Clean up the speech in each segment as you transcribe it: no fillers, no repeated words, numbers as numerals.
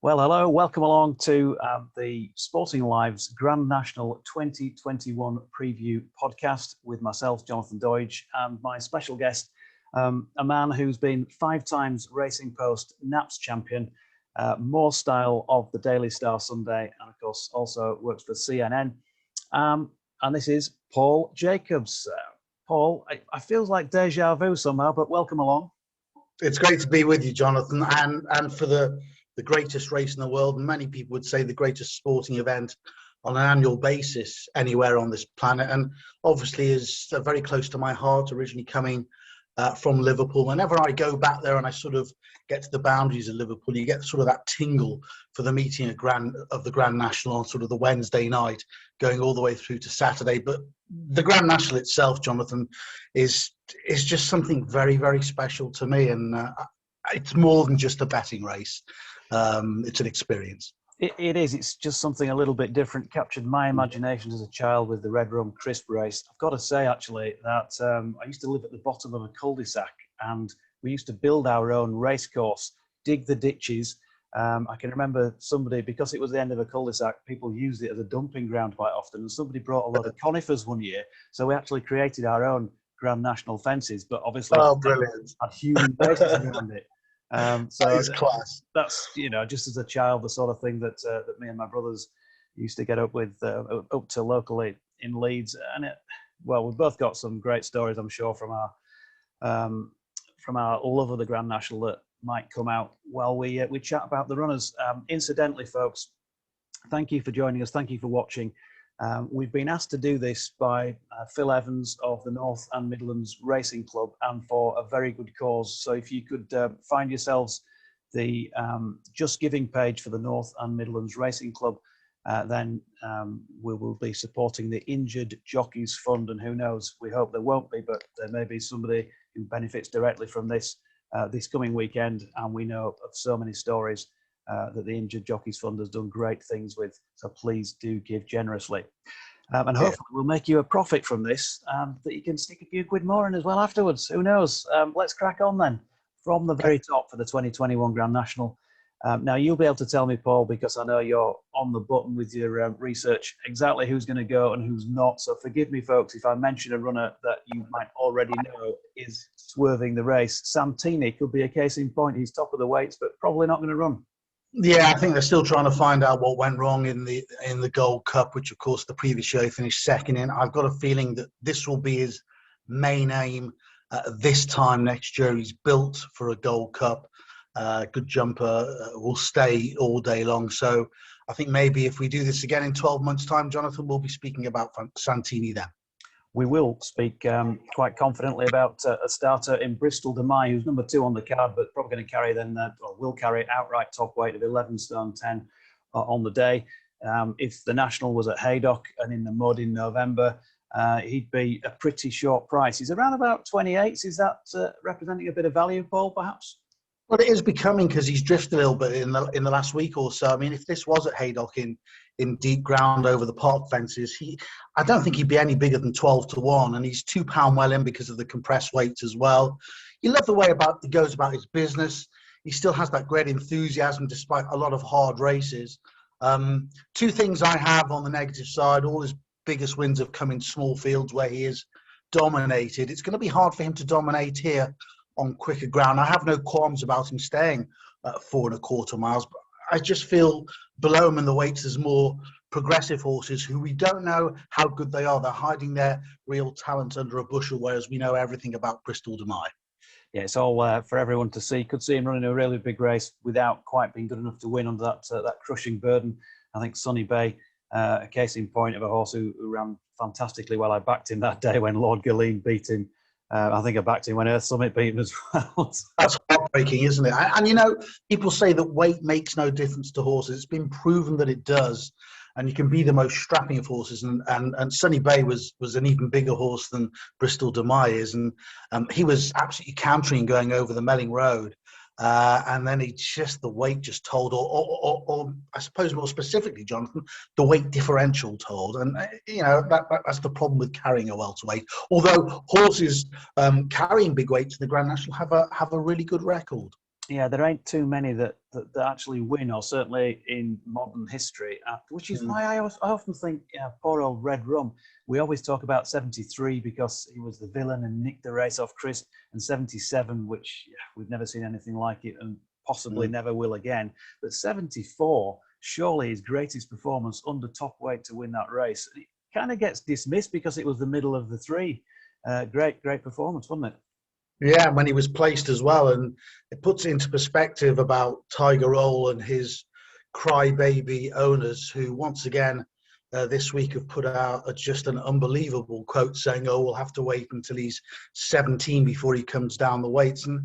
Well, hello, welcome along to the Sporting Lives Grand National 2021 preview podcast with myself, Jonathan Doidge, and my special guest, a man who's been 5 times Racing Post Naps champion, more style of the Daily Star Sunday, and of course also works for CNN. And this is Paul Jacobs. Paul, I feels like deja vu somehow, but welcome along. It's great to be with you, Jonathan, and for the greatest race in the world. Many people would say the greatest sporting event on an annual basis anywhere on this planet, and obviously is very close to my heart, originally coming from Liverpool. Whenever I go back there and I sort of get to the boundaries of Liverpool, you get sort of that tingle for the meeting of the Grand National on sort of the Wednesday night, going all the way through to Saturday. But the Grand National itself, Jonathan, is just something very, very special to me, and it's more than just a betting race. It's an experience. It is. It's just something a little bit different. Captured my imagination as a child with the Red Rum Crisp race. I've got to say, actually, that I used to live at the bottom of a cul-de-sac, and we used to build our own race course, dig the ditches. I can remember somebody, because it was the end of a cul-de-sac, people used it as a dumping ground quite often, and somebody brought a lot of conifers one year, so we actually created our own Grand National fences, but obviously had human races around it. So that is class. That's, just as a child, the sort of thing that me and my brothers used to get up with, up to locally in Leeds. And we've both got some great stories, I'm sure, from our love of the Grand National that might come out while we chat about the runners. Incidentally, folks, thank you for joining us. Thank you for watching. We've been asked to do this by Phil Evans of the North and Midlands Racing Club, and for a very good cause. So if you could find yourselves the Just Giving page for the North and Midlands Racing Club, then we will be supporting the Injured Jockeys Fund. And who knows, we hope there won't be, but there may be somebody who benefits directly from this this coming weekend. And we know of so many stories that the Injured Jockeys Fund has done great things with. So please do give generously. And hopefully we'll make you a profit from this, that you can stick a few quid more in as well afterwards. Who knows? Let's crack on then. From the very top for the 2021 Grand National. Now, you'll be able to tell me, Paul, because I know you're on the button with your research, exactly who's going to go and who's not. So forgive me, folks, if I mention a runner that you might already know is swerving the race. Santini could be a case in point. He's top of the weights, but probably not going to run. Yeah, I think they're still trying to find out what went wrong in the Gold Cup, which of course the previous year he finished second in. I've got a feeling that this will be his main aim this time next year. He's built for a Gold Cup. Good jumper, will stay all day long. So I think maybe if we do this again in 12 months' time, Jonathan, we'll be speaking about Santini then. We will speak quite confidently about a starter in Bristol de Mai, who's number 2 on the card, but probably going to carry will carry outright top weight of 11 stone 10 on the day. If the National was at Haydock and in the mud in November, he'd be a pretty short price. He's around about 28. Is that representing a bit of value, Paul, perhaps? Well, it is becoming, because he's drifted a little bit in the last week or so. I mean, if this was at Haydock in deep ground over the park fences, I don't think he'd be any bigger than 12-1, and he's £2 well in because of the compressed weights as well. You love the way he goes about his business. He still has that great enthusiasm despite a lot of hard races. 2 things I have on the negative side: all his biggest wins have come in small fields where he is dominated. It's going to be hard for him to dominate here on quicker ground. I have no qualms about him staying at 4 1/4 miles, but I just feel below him in the weights there's more progressive horses who we don't know how good they are. They're hiding their real talent under a bushel, whereas we know everything about Bristol de Mai. Yeah, it's all for everyone to see. Could see him running a really big race without quite being good enough to win under that crushing burden. I think Sunny Bay, a case in point of a horse who ran fantastically well. I backed him that day when Lord Galeen beat him. I think I backed him when Earth Summit beat him as well. That's heartbreaking, isn't it? And people say that weight makes no difference to horses. It's been proven that it does. And you can be the most strapping of horses. And Sunny Bay was an even bigger horse than Bristol de Mai is. And he was absolutely countering going over the Melling Road. And then the weight just told, or I suppose more specifically, Jonathan, the weight differential told. And, that's the problem with carrying a welterweight. Although horses carrying big weights in the Grand National have a really good record. Yeah, there ain't too many that actually win, or certainly in modern history, which is why I often think, poor old Red Rum. We always talk about 73 because he was the villain and nicked the race off Chris, and 77, which we've never seen anything like it and possibly never will again. But 74, surely his greatest performance under top weight to win that race. It kind of gets dismissed because it was the middle of the three. Great performance, wasn't it? Yeah, when he was placed as well, and it puts it into perspective about Tiger Roll and his crybaby owners, who once again this week have put out just an unbelievable quote saying, "Oh, we'll have to wait until he's 17 before he comes down the weights." And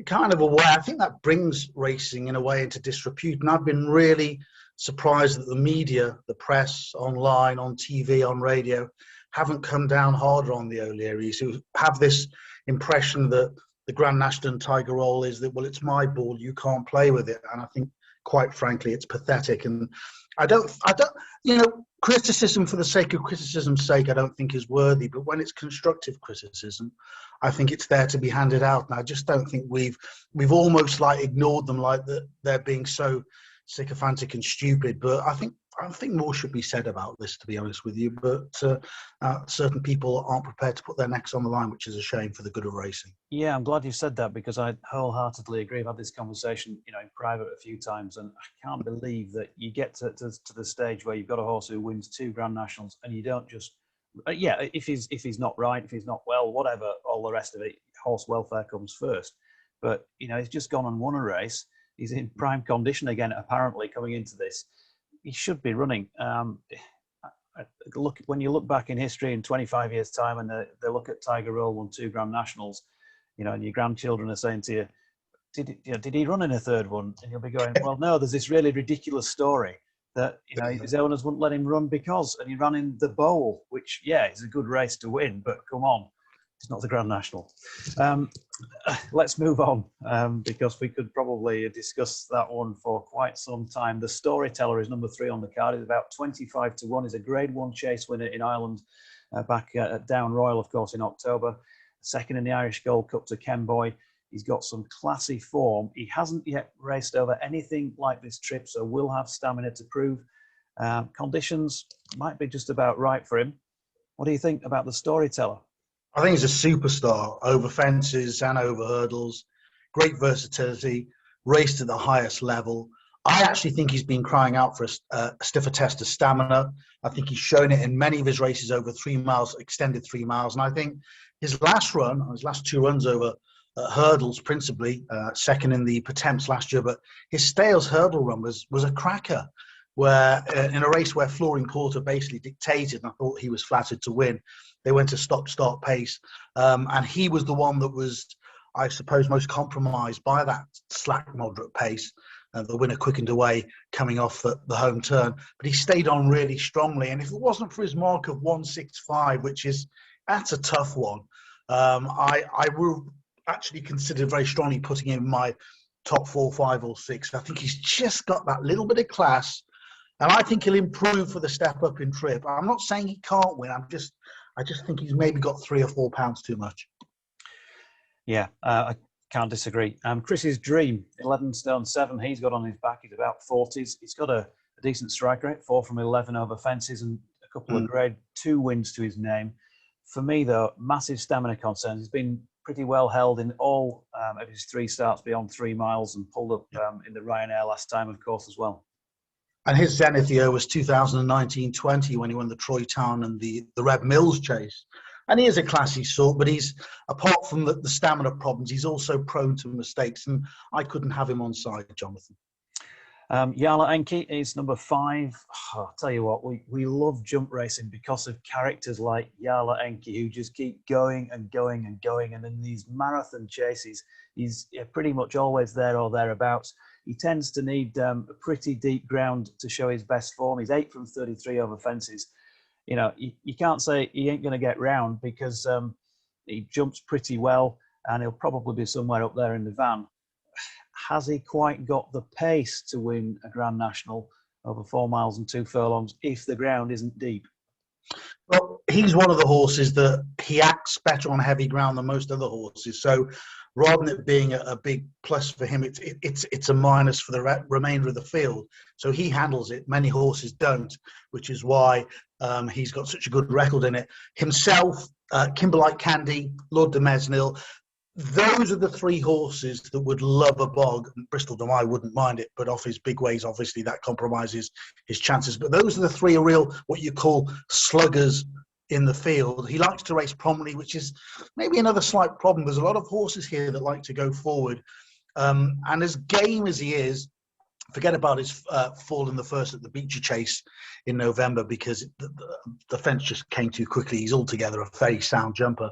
kind of aware, I think that brings racing in a way into disrepute. And I've been really surprised that the media, the press, online, on TV, on radio, haven't come down harder on the O'Learys, who have this impression that the Grand National and Tiger Roll is that, well, it's my ball, you can't play with it. And I think, quite frankly, it's pathetic. And I don't, criticism for the sake of criticism's sake, I don't think is worthy. But when it's constructive criticism, I think it's there to be handed out. And I just don't think we've almost like ignored them, like that they're being so sycophantic and stupid. But I think more should be said about this, to be honest with you. But certain people aren't prepared to put their necks on the line, which is a shame for the good of racing. Yeah, I'm glad you said that, because I wholeheartedly agree. I've had this conversation, in private a few times, and I can't believe that you get to the stage where you've got a horse who wins 2 Grand Nationals and you don't just, if he's not right, if he's not well, whatever, all the rest of it, horse welfare comes first. But he's just gone and won a race. He's in prime condition again, apparently, coming into this. He should be running. When you look back in history in 25 years' time, and they look at Tiger Roll won 2 Grand Nationals, and your grandchildren are saying to you, did he run in a third one? And you'll be going, well, no, there's this really ridiculous story that his owners wouldn't let him run because, and he ran in the Bowl, which, is a good race to win, but come on, it's not the Grand National. Let's move on, because we could probably discuss that one for quite some time. The Storyteller is number 3 on the card. It's about 25 to 1. He's a Grade 1 chase winner in Ireland, back at Down Royal, of course, in October. Second in the Irish Gold Cup to Ken Boy. He's got some classy form. He hasn't yet raced over anything like this trip, so will have stamina to prove. Conditions might be just about right for him. What do you think about the Storyteller? I think he's a superstar over fences and over hurdles. Great versatility, raced at the highest level. I actually think he's been crying out for a stiffer test of stamina. I think he's shown it in many of his races over 3 miles, extended 3 miles. And I think his last 2 runs over hurdles, principally, second in the Potemps last year, but his Stales hurdle run was a cracker, where in a race where Flooring Porter basically dictated, and I thought he was flattered to win. They went to stop-start pace, and he was the one that was, I suppose, most compromised by that slack, moderate pace. The winner quickened away coming off the home turn, but he stayed on really strongly. And if it wasn't for his mark of 165, that's a tough one, I would actually consider very strongly putting him in my top 4, 5, or 6. I think he's just got that little bit of class, and I think he'll improve for the step up in trip. I'm not saying he can't win. I just think he's maybe got 3 or 4 pounds too much. Yeah, I can't disagree. Chris's Dream, 11 stone 7. He's got on his back. He's about 40s. He's got a decent strike rate, 4 from 11 over fences, and a couple of Grade 2 wins to his name. For me, though, massive stamina concerns. He's been pretty well held in all of his 3 starts beyond 3 miles, and pulled up in the Ryanair last time, of course, as well. And his zenith year was 2019-20, when he won the Troy Town and the Red Mills chase. And he is a classy sort, but he's, apart from the stamina problems, he's also prone to mistakes. And I couldn't have him on side, Jonathan. Yala Enki is number 5. Oh, I'll tell you what, we love jump racing because of characters like Yala Enki, who just keep going and going and going. And in these marathon chases, he's pretty much always there or thereabouts. He tends to need a pretty deep ground to show his best form. He's 8 from 33 over fences. You can't say he ain't going to get round, because he jumps pretty well, and he'll probably be somewhere up there in the van. Has he quite got the pace to win a Grand National over 4 miles and 2 furlongs if the ground isn't deep? Well, he's one of the horses that he acts better on heavy ground than most other horses. So rather than it being a big plus for him, it's a minus for the remainder of the field. So he handles it. Many horses don't, which is why he's got such a good record in it. Himself, Kimberlike Candy, Lord de Mesnil, those are the three horses that would love a bog. Bristol de Mai wouldn't mind it, but off his big ways, obviously, that compromises his chances. But those are the three real, what you call, sluggers in the field. He likes to race prominently, which is maybe another slight problem. There's a lot of horses here that like to go forward. And as game as he is, forget about his fall in the first at the Beecher Chase in November, because the fence just came too quickly. He's altogether a very sound jumper.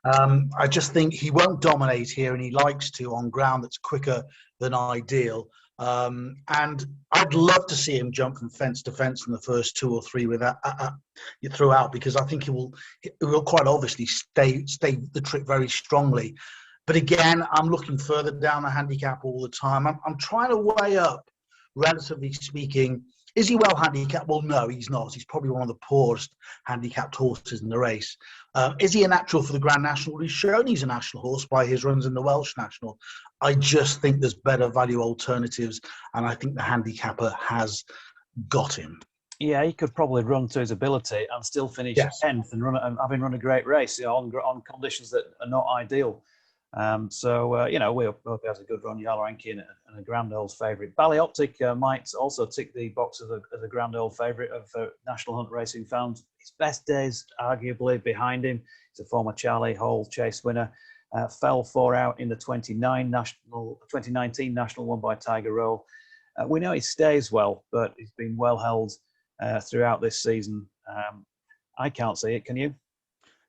I just think he won't dominate here, and he likes to on ground that's quicker than ideal. And I'd love to see him jump from fence to fence in the first 2 or 3 with that throughout, because I think he will quite obviously stay the trip very strongly. But again, I'm looking further down the handicap all the time. I'm trying to weigh up, relatively speaking. Is he well handicapped? Well, no, he's not. He's probably one of the poorest handicapped horses in the race. Is he a natural for the Grand National? He's shown he's a national horse by his runs in the Welsh National. I just think there's better value alternatives, and I think the handicapper has got him. Yeah, he could probably run to his ability and still finish 10th and having run a great race, on conditions that are not ideal. We hope he has a good run. Yalanki and a Grand Old favourite. Ballyoptic might also tick the box as a Grand Old favourite of National Hunt Racing fans. His best days, arguably, behind him. He's a former Charlie Hall Chase winner. Fell 4 out in the 2019 National won by Tiger Roll. We know he stays well, but he's been well held throughout this season. I can't see it. Can you?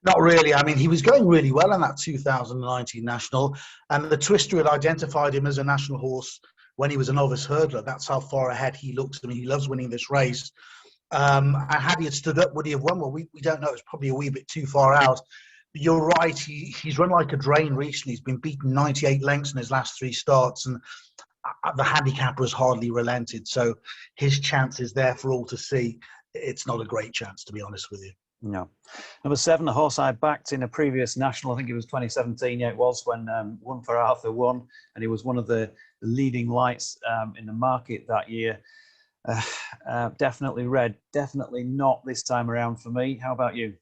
Not really. I mean, he was going really well in that 2019 National, and the Twister had identified him as a national horse when he was a novice hurdler. That's how far ahead he looks. I mean, he loves winning this race. And had he stood up, would he have won? Well, we don't know. It's probably a wee bit too far out. But you're right. He's run like a drain recently. He's been beaten 98 lengths in his last 3 starts, and the handicapper has hardly relented. So his chance is there for all to see. It's not a great chance, to be honest with you. No. Number 7, a horse I backed in a previous national, I think it was 2017, it was, when One for Arthur won, and he was one of the leading lights in the market that year. Definitely red, definitely not this time around for me. How about you?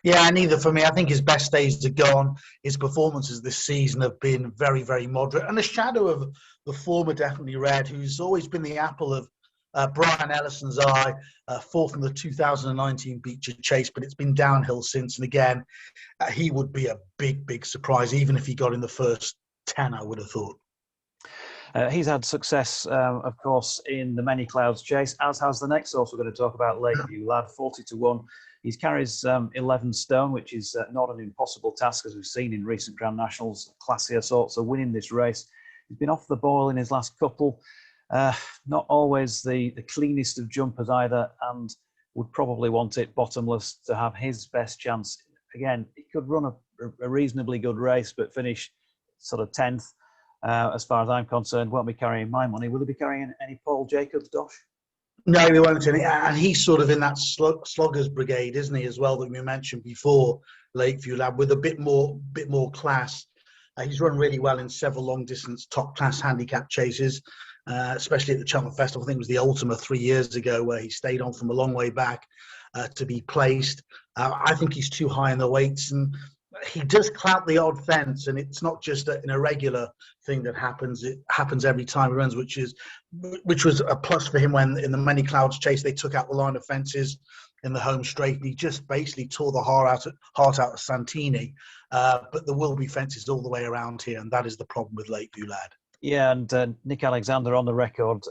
Yeah, neither for me. I think his best days are gone. His performances this season have been very, very moderate, and a shadow of the former Definitely Red, who's always been the apple of Brian Ellison's eye, 4th in the 2019 Beecher Chase, but it's been downhill since. And again, he would be a big, big surprise, even if he got in the first 10, I would have thought. He's had success, of course, in the Many Clouds Chase, as has the next horse we're going to talk about, Lakeview Lad, 40-1. He carries 11 stone, which is not an impossible task, as we've seen in recent Grand Nationals. Classier sorts are winning this race. He's been off the boil in his last couple. Not always the cleanest of jumpers either, and would probably want it bottomless to have his best chance. Again, he could run a reasonably good race, but finish sort of 10th. As far as I'm concerned, won't be carrying my money. Will he be carrying any Paul Jacobs, Dosh? No, he won't. And he's sort of in that sluggers brigade, isn't he, as well, that we mentioned before, Lakeview Lad, with a bit more class. He's run really well in several long-distance top-class handicap chases, especially at the Cheltenham Festival. I think it was the Ultima 3 years ago, where he stayed on from a long way back to be placed. I think he's too high in the weights, and he does clout the odd fence, and it's not just an irregular thing that happens. It happens every time he runs, which was a plus for him when in the Many Clouds Chase they took out the line of fences in the home straight, and he just basically tore the heart out of Santini. But there will be fences all the way around here, and that is the problem with Lakeview Lad. Yeah, and Nick Alexander on the record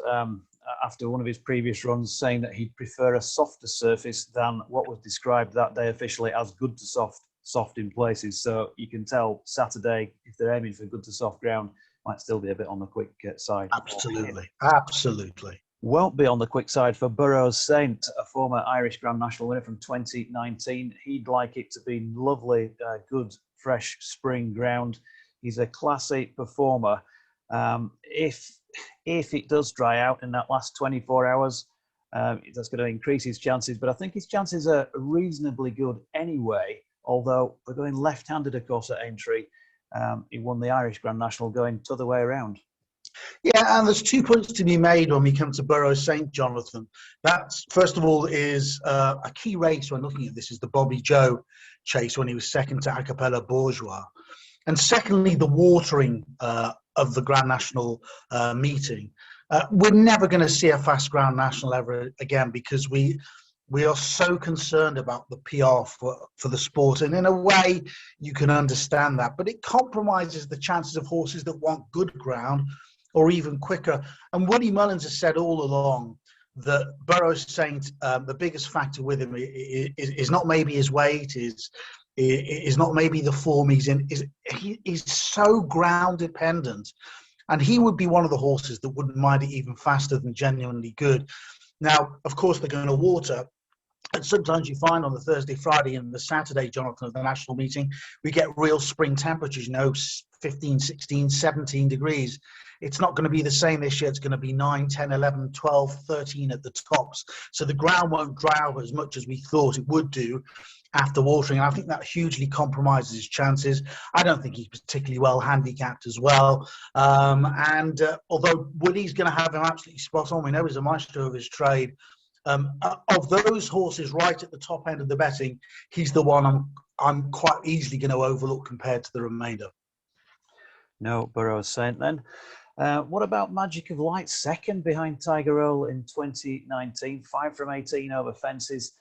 after one of his previous runs saying that he'd prefer a softer surface than what was described that day officially as good to soft in places. So you can tell Saturday, if they're aiming for good to soft ground, might still be a bit on the quick side. Absolutely. Won't be on the quick side for Burrows Saint, a former Irish Grand National winner from 2019. He'd like it to be lovely, good, fresh spring ground. He's a classy performer. If it does dry out in that last 24 hours, that's going to increase his chances. But I think his chances are reasonably good anyway, although we're going left-handed, of course, at Aintree. he won the Irish Grand National going t'other way around. Yeah, and there's 2 points to be made when we come to Burrows St. Jonathan. That's, first of all, is a key race when looking at this is the Bobby Joe chase when he was second to Acapella Bourgeois. And secondly, the watering of the Grand National meeting. We're never going to see a fast Grand National ever again because we are so concerned about the PR for the sport. And in a way, you can understand that. But it compromises the chances of horses that want good ground or even quicker. And Willie Mullins has said all along that Burrows Saint, the biggest factor with him is not maybe his weight, is not maybe the form he's in, he's so ground dependent. And he would be one of the horses that wouldn't mind it even faster than Genuinely Good. Now, of course, they're going to water. And sometimes you find on the Thursday, Friday, and the Saturday, Jonathan, of the national meeting, we get real spring temperatures, 15, 16, 17 degrees. It's not going to be the same this year. It's going to be 9, 10, 11, 12, 13 at the tops. So the ground won't dry out as much as we thought it would do after watering. And I think that hugely compromises his chances. I don't think he's particularly well handicapped as well. Although Woody's going to have him absolutely spot on, we know he's a maestro of his trade. Of those horses right at the top end of the betting, he's the one I'm quite easily going to overlook compared to the remainder. No, Burrows Saint then. What about Magic of Light, second behind Tiger Roll in 2019, 5 from 18 over fences.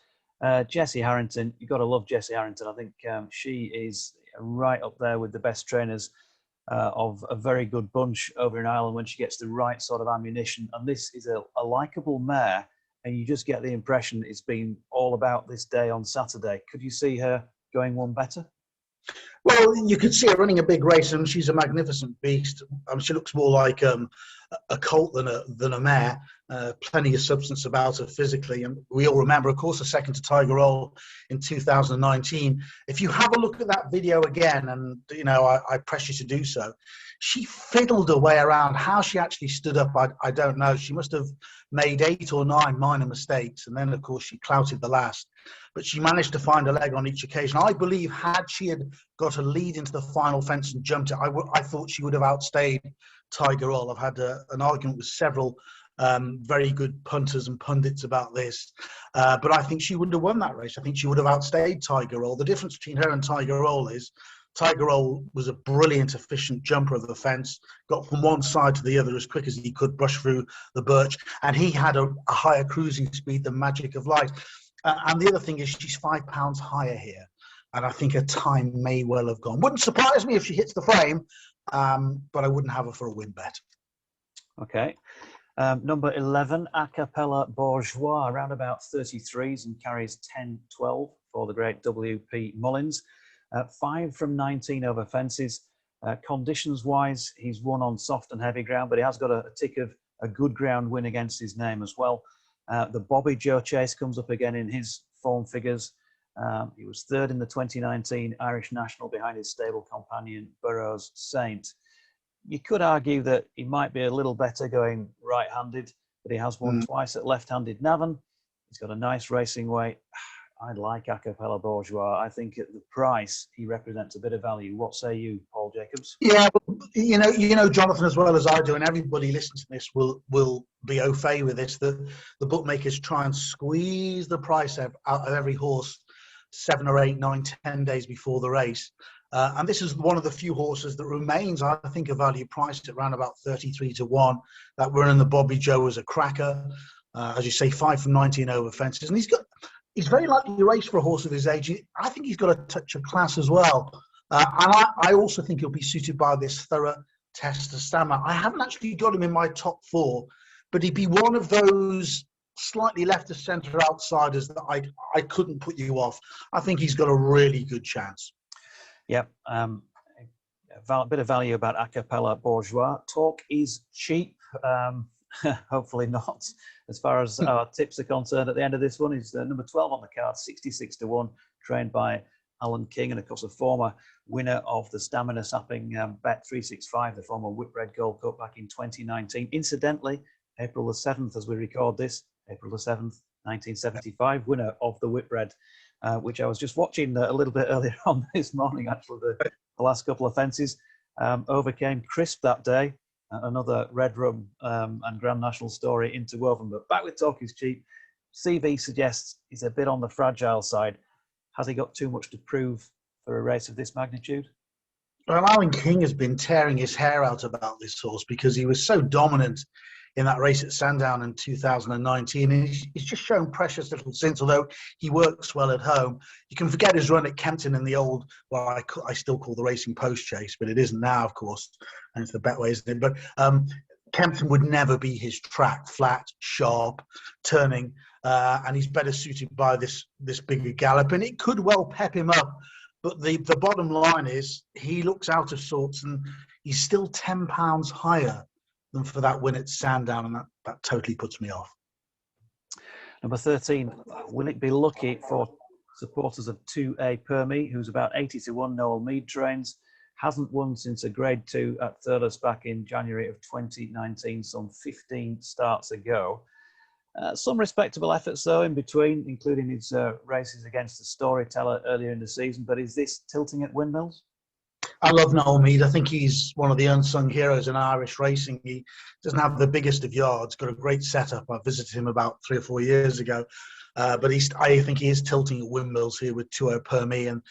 Jessie Harrington, you've got to love Jessie Harrington. I think she is right up there with the best trainers of a very good bunch over in Ireland when she gets the right sort of ammunition. And this is a likeable mare, and you just get the impression it's been all about this day on Saturday. Could you see her going one better? Well, you could see her running a big race, and she's a magnificent beast. She looks more like a colt than a mare. Plenty of substance about her physically. And we all remember, of course, the second to Tiger Roll in 2019. If you have a look at that video again, and, I press you to do so, she fiddled her way around. How she actually stood up, I don't know. She must have made 8 or 9 minor mistakes. And then, of course, she clouted the last. But she managed to find a leg on each occasion. I believe had she had got a lead into the final fence and jumped it, I thought she would have outstayed Tiger Roll. I've had an argument with several very good punters and pundits about this. But I think she wouldn't have won that race. I think she would have outstayed Tiger Roll. The difference between her and Tiger Roll is Tiger Roll was a brilliant, efficient jumper of the fence, got from one side to the other as quick as he could, brush through the birch, and he had a higher cruising speed than Magic of Light. And the other thing is she's £5 higher here, and I think her time may well have gone. Wouldn't surprise me if she hits the frame, but I wouldn't have her for a win bet. Okay. Number 11, Acapella Bourgeois, around about 33s and carries 10-12 for the great W.P. Mullins. 5 from 19 over fences. Conditions-wise, he's won on soft and heavy ground, but he has got a tick of a good ground win against his name as well. The Bobby Joe chase comes up again in his form figures. He was third in the 2019 Irish National behind his stable companion Burrows Saint. You could argue that he might be a little better going right-handed, but he has won twice at left-handed Navan. He's got a nice racing weight. I like Acapella Bourgeois. I think at the price, he represents a bit of value. What say you, Paul Jacobs? Yeah, you know, Jonathan, as well as I do, and everybody listening to this will be au fait with this. The bookmakers try and squeeze the price out of every horse 7 or 8, 9, 10 days before the race. And this is one of the few horses that remains, I think, a value priced at around about 33-1. That running the Bobby Joe as a cracker. As you say, 5 from 19 over fences. And he's very likely to race for a horse of his age. I think he's got a touch of class as well. And I also think he'll be suited by this thorough test of stamina. I haven't actually got him in my top 4, but he'd be one of those slightly left of centre outsiders that I couldn't put you off. I think he's got a really good chance. Yep. A bit of value about Acapella Bourgeois. Talk is cheap. Hopefully not. As far as our tips are concerned, at the end of this one is number 12 on the card, 66-1, trained by Alan King, and of course a former winner of the stamina sapping Bet 365, the former Whitbread Gold Cup back in 2019. Incidentally, April the 7th, as we record this, April the 7th, 1975, winner of the Whitbread, which I was just watching a little bit earlier on this morning, actually, the last couple of fences. Overcame crisp that day. Another Red Rum and Grand National story interwoven. But back with Talk is Cheap. CV suggests he's a bit on the fragile side. Has he got too much to prove for a race of this magnitude? Well, Alan King has been tearing his hair out about this horse because he was so dominant in that race at Sandown in 2019. And he's just shown precious little since, although he works well at home. You can forget his run at Kempton in the old, well, I still call the Racing Post Chase, but it isn't now, of course, and it's the Betway, isn't it? But Kempton would never be his track, flat, sharp, turning, and he's better suited by this bigger gallop, and it could well pep him up. But the bottom line is he looks out of sorts, and he's still £10 higher than for that win at Sandown, and that totally puts me off. Number 13, will it be lucky for supporters of 2A Permi, who's about 80 to 1, Noel Mead trains, hasn't won since a Grade 2 at Thurles back in January of 2019, some 15 starts ago. Some respectable efforts, though, in between, including his races against the Storyteller earlier in the season. But is this tilting at windmills? I love Noel Mead. I think he's one of the unsung heroes in Irish racing. He doesn't have the biggest of yards, got a great setup. I visited him about 3 or 4 years ago. But I think he is tilting at windmills here with 2-0 Permi. And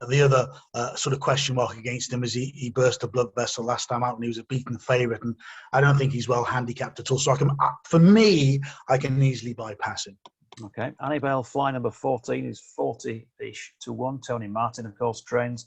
the other sort of question mark against him is he burst a blood vessel last time out and he was a beaten favourite. And I don't think he's well handicapped at all. So for me, I can easily bypass him. Okay. Annabelle Fly number 14 is 40-ish to 1. Tony Martin, of course, trains.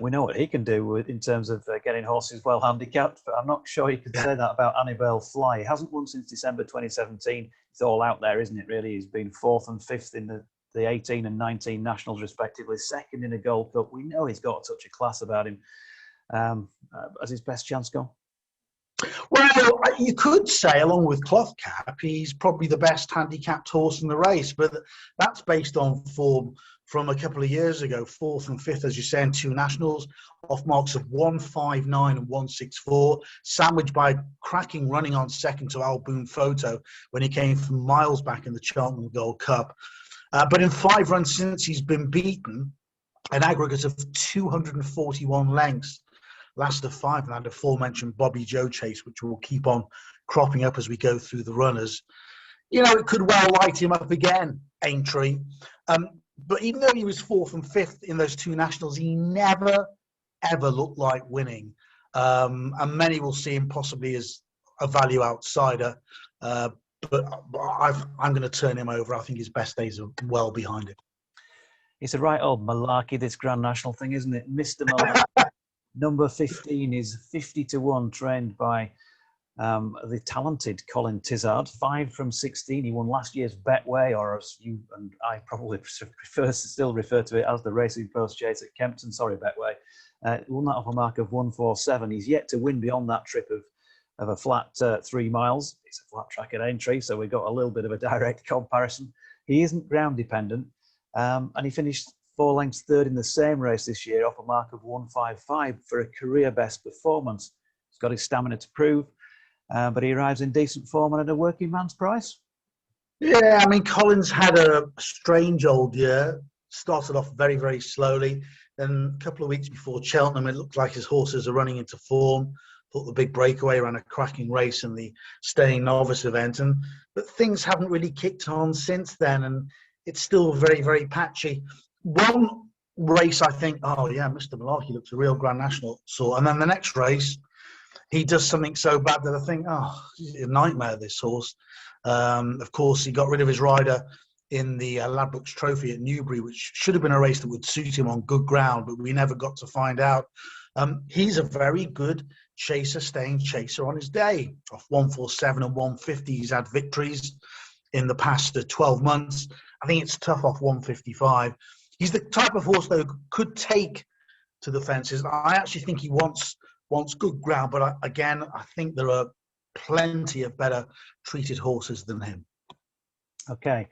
We know what he can do in terms of getting horses well handicapped, but I'm not sure you could say that about Annabelle Fly. He hasn't won since December 2017. It's all out there, isn't it, really? He's been 4th and 5th in the 18 and 19 nationals, respectively, 2nd in a Gold Cup. We know he's got a touch of class about him. Has his best chance gone? Well, you could say, along with Cloth Cap, he's probably the best handicapped horse in the race, but that's based on form from a couple of years ago, 4th and 5th, as you say, in 2 nationals, off marks of 159 and 164, sandwiched by cracking running on second to Al Boone Photo when he came from miles back in the Cheltenham Gold Cup. But in 5 runs since, he's been beaten an aggregate of 241 lengths. Last of 5, and that aforementioned Bobby Joe chase, which will keep on cropping up as we go through the runners. You know, it could well light him up again, Aintree. But even though he was 4th and 5th in those 2 nationals, he never, ever looked like winning. And many will see him possibly as a value outsider. But I'm going to turn him over. I think his best days are well behind him. It's a right old malarkey, this Grand National thing, isn't it? Mr. Malarkey. Number 15 is 50 to 1, trained by the talented Colin Tizard. 5 from 16. He won last year's Betway, or as you and I probably still refer to it as the Racing Post Chase at Kempton. Sorry, Betway. Won that off a mark of 147. He's yet to win beyond that trip of a flat 3 miles. It's a flat track at Aintree, so we've got a little bit of a direct comparison. He isn't ground dependent, and he finished 4 lengths 3rd in the same race this year off a mark of 155 for a career best performance. He's got his stamina to prove, but he arrives in decent form and at a working man's price. Yeah, I mean, Colin's had a strange old year. Started off very, very slowly. Then a couple of weeks before Cheltenham, it looked like his horses are running into form. Thought the big breakaway ran a cracking race in the staying novice event. But things haven't really kicked on since then, and it's still very, very patchy. One race, I think, oh yeah, Mr. Malarkey looks a real Grand National sort. And then the next race, he does something so bad that I think, oh, a nightmare, this horse. Of course, he got rid of his rider in the Ladbrokes Trophy at Newbury, which should have been a race that would suit him on good ground, but we never got to find out. He's a very good chaser, staying chaser on his day. Off 147 and 150, he's had victories in the past 12 months. I think it's tough off 155. He's the type of horse that could take to the fences. I actually think he wants good ground, but I think there are plenty of better treated horses than him. Okay.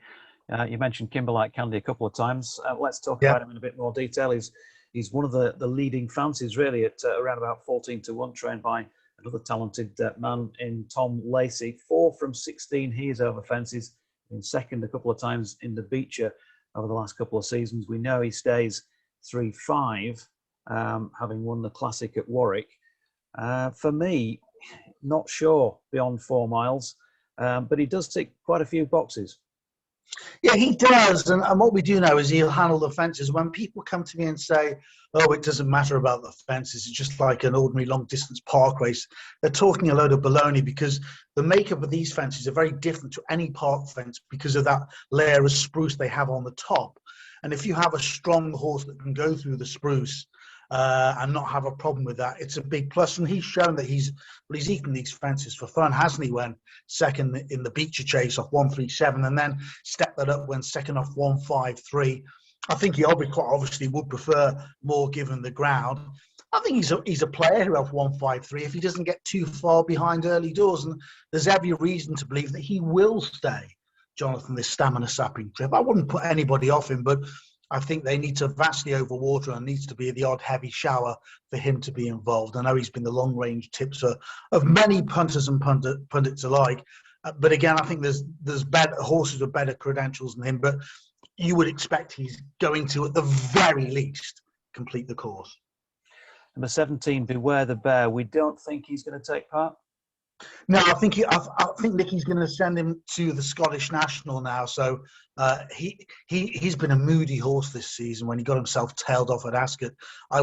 You mentioned Kimberlike Candy a couple of times. Let's talk about him in a bit more detail. He's one of the leading fancies, really, at around about 14 to 1, trained by another talented man in Tom Lacey. 4 from 16, he is over fences. In 2nd a couple of times in the Beecher over the last couple of seasons. We know he stays 3-5 having won the Classic at Warwick. For me, not sure beyond 4 miles, but he does tick quite a few boxes. Yeah, he does. And what we do know is he'll handle the fences. When people come to me and say, oh, it doesn't matter about the fences, it's just like an ordinary long-distance park race, they're talking a load of baloney, because the makeup of these fences are very different to any park fence because of that layer of spruce they have on the top. And if you have a strong horse that can go through the spruce and not have a problem with that, it's a big plus. And he's shown that he's eaten these fences for fun, hasn't he? When second in the Beecher Chase off 137, and then stepped that up when second off 153. I think he obviously would prefer more given the ground. I think he's a player who off 153 if he doesn't get too far behind early doors, and there's every reason to believe that he will stay, Jonathan, this stamina sapping trip. I wouldn't put anybody off him, but I think they need to vastly overwater and needs to be the odd heavy shower for him to be involved. I know he's been the long-range tipster of many punters and pundits alike, but again, I think there's better horses with better credentials than him. But you would expect he's going to, at the very least, complete the course. Number 17, Beware the Bear. We don't think he's going to take part. No, I think Nicky's going to send him to the Scottish National now. So he's been a moody horse this season. When he got himself tailed off at Ascot, I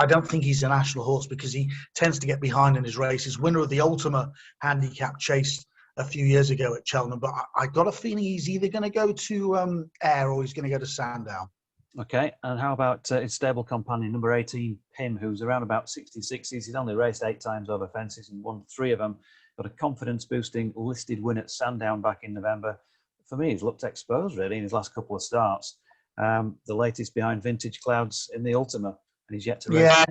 don't think he's a national horse because he tends to get behind in his races. Winner of the Ultima handicap chase a few years ago at Cheltenham, but I got a feeling he's either going to go to Ayr or he's going to go to Sandown. Okay, and how about his stable companion, number 18, Pim, who's around about 66s. He's only raced 8 times over fences and won 3 of them. Got a confidence-boosting listed win at Sandown back in November. For me, he's looked exposed, really, in his last couple of starts. The latest behind Vintage Clouds in the Ultima, and he's yet to race. Yeah,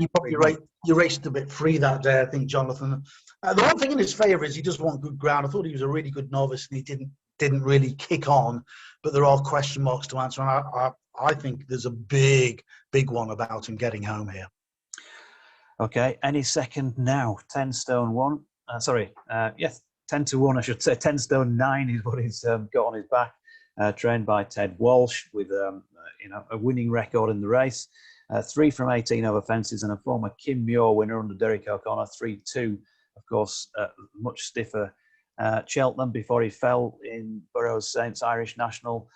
you raced a bit free that day, I think, Jonathan. The one thing in his favour is he does want good ground. I thought he was a really good novice and he didn't really kick on, but there are question marks to answer, and I think there's a big one about him getting home here. Okay, any second now. 10 stone 1. Yes, 10 to 1, I should say. 10 stone 9 is what he's got on his back. Trained by Ted Walsh with a winning record in the race. 3 from 18 over fences and a former Kim Muir winner under Derek O'Connor. 3-2, of course, much stiffer Cheltenham before he fell in Burrows Saints Irish National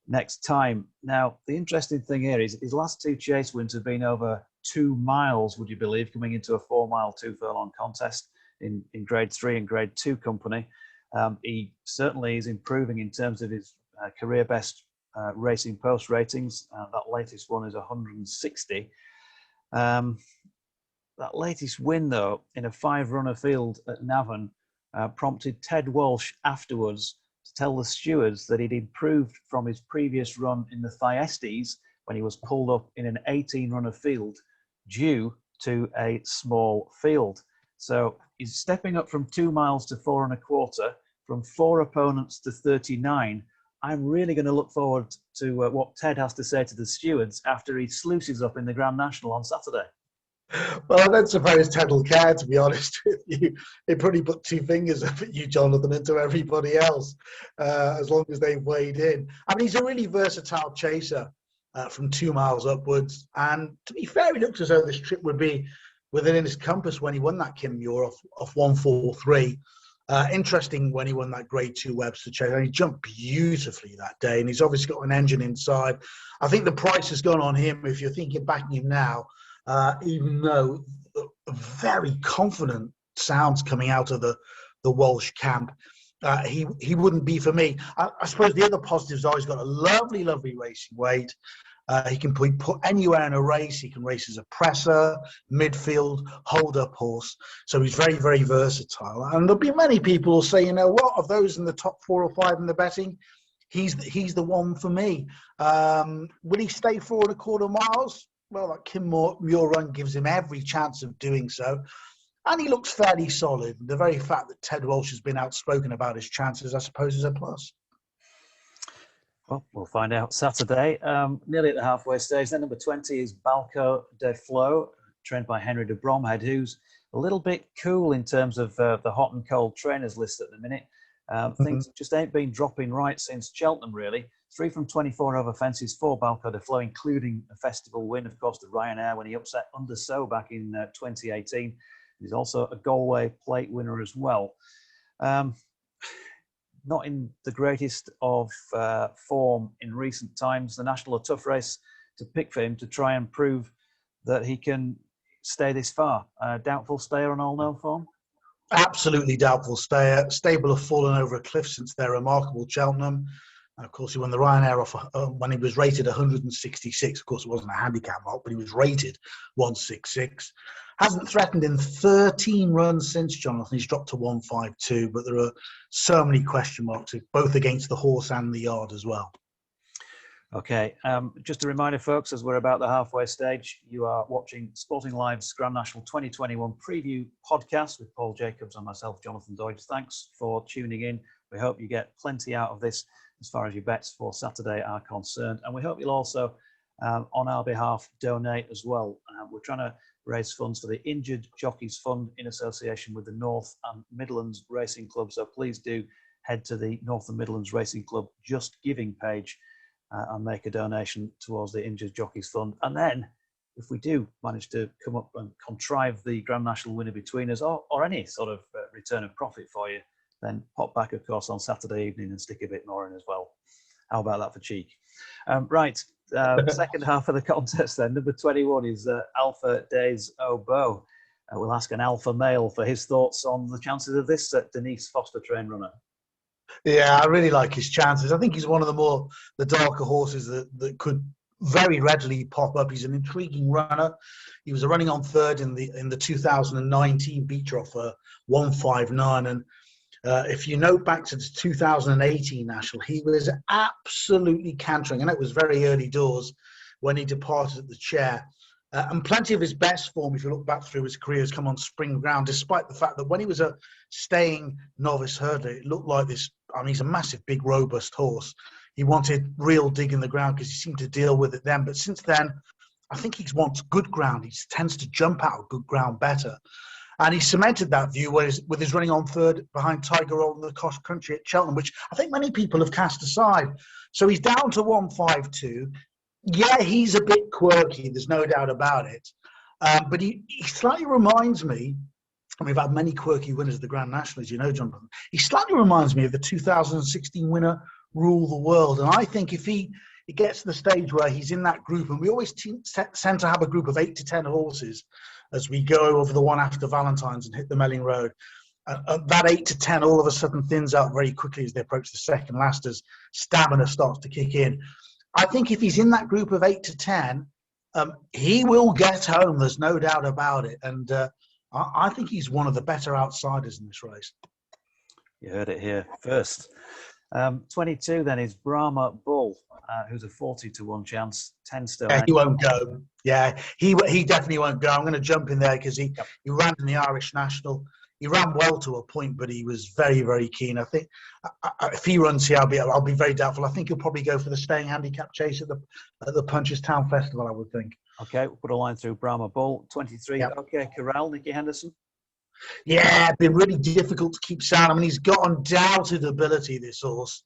next time. Now, the interesting thing here is his last 2 chase wins have been over 2 miles, would you believe, coming into a 4-mile, 2-furlong contest in Grade 3 and Grade 2 company. He certainly is improving in terms of his career best racing post ratings. That latest one is 160. That latest win, though, in a 5-runner field at Navan prompted Ted Walsh afterwards to tell the stewards that he'd improved from his previous run in the Thyestes when he was pulled up in an 18-runner field due to a small field. So he's stepping up from 2 miles to 4 1/4, from 4 opponents to 39. I'm really going to look forward to what Ted has to say to the stewards after he sluices up in the Grand National on Saturday. Well, I don't suppose Ted will care, to be honest with you. They probably put 2 fingers up at you, Jonathan, and to everybody else, as long as they've weighed in. I mean, he's a really versatile chaser from 2 miles upwards. And to be fair, he looked as though this trip would be within his compass when he won that Kim Muir off 143. Interesting when he won that Grade 2 Webster chase. And he jumped beautifully that day, and he's obviously got an engine inside. I think the price has gone on him if you're thinking backing him now. Even though very confident sounds coming out of the Walsh camp, he wouldn't be for me. I suppose the other positives are he's got a lovely racing weight. He can be put anywhere in a race. He can race as a presser, midfield, hold-up horse. So he's very, very versatile. And there'll be many people who say, you know what, of those in the top 4 or 5 in the betting, he's the one for me. Will he stay 4 1/4 miles? Well, that Kim Muir run gives him every chance of doing so. And he looks fairly solid. The very fact that Ted Walsh has been outspoken about his chances, I suppose, is a plus. Well, we'll find out Saturday. Nearly at the halfway stage. Then number 20 is Balco de Flo, trained by Henry de Brumhead, who's a little bit cool in terms of the hot and cold trainers list at the minute. Things just ain't been dropping right since Cheltenham, really. 3 from 24 over fences for Balco de Flow, including a festival win, of course, the Ryanair when he upset Underso back in 2018. He's also a Galway plate winner as well. Not in the greatest of form in recent times. The National a tough race to pick for him to try and prove that he can stay this far. Doubtful stayer on all-known form? Absolutely doubtful stayer. Stable have fallen over a cliff since their remarkable Cheltenham. And of course, he won the Ryanair off when he was rated 166. Of course, it wasn't a handicap mark, but he was rated 166. Hasn't threatened in 13 runs since, Jonathan. He's dropped to 152, but there are so many question marks, both against the horse and the yard as well. Okay, just a reminder, folks, as we're about the halfway stage, you are watching Sporting Live's Grand National 2021 preview podcast with Paul Jacobs and myself, Jonathan Doidge. Thanks for tuning in. We hope you get plenty out of this as far as your bets for Saturday are concerned. And we hope you'll also, on our behalf, donate as well. We're trying to raise funds for the Injured Jockeys Fund in association with the North and Midlands Racing Club. So please do head to the North and Midlands Racing Club Just Giving page and make a donation towards the Injured Jockeys Fund. And then, if we do manage to come up and contrive the Grand National winner between us, or any sort of return of profit for you, then pop back, of course, on Saturday evening and stick a bit more in as well. How about that for cheek? Right, second half of the contest then. Number 21 is Alpha Days Obo. We'll ask an alpha male for his thoughts on the chances of this Denise Foster train runner. Yeah, I really like his chances. I think he's one of the darker horses that could very readily pop up. He's an intriguing runner. He was running on third in the 2019 Beecher offer 159, and if you note back to the 2018 National, he was absolutely cantering, and it was very early doors when he departed at the chair. And plenty of his best form, if you look back through his career, has come on spring ground, despite the fact that when he was a staying novice hurdler, it looked like this. I mean, he's a massive, big, robust horse. He wanted real dig in the ground because he seemed to deal with it then. But since then, I think he wants good ground. He tends to jump out of good ground better. And he cemented that view with his running on third behind Tiger Roll in the cross country at Cheltenham, which I think many people have cast aside. So he's down to 152. Yeah, he's a bit quirky, there's no doubt about it. But he slightly reminds me, and we've had many quirky winners of the Grand National, as you know, Jonathan. He slightly reminds me of the 2016 winner, Rule the World. And I think if he gets to the stage where he's in that group, and we always tend to have a group of 8 to 10 horses as we go over the one after Valentine's and hit the Melling Road. That 8 to 10 all of a sudden thins out very quickly as they approach the second last, as stamina starts to kick in. I think if he's in that group of 8 to 10, he will get home. There's no doubt about it. And I think he's one of the better outsiders in this race. You heard it here first. 22 then is Brahma Bull, who's a 40 to 1 chance, 10 stone. Yeah, he won't go. Yeah, he definitely won't go. I'm going to jump in there because he ran in the Irish National. He ran well to a point, but he was very, very keen. I think if he runs here, I'll be very doubtful. I think he'll probably go for the staying handicap chase at the Punchestown Festival, I would think. Okay, we'll put a line through Brahma Bull. 23, yep. Okay, Corral, Nicky Henderson. Yeah, been really difficult to keep sound. I mean, he's got undoubted ability, this horse,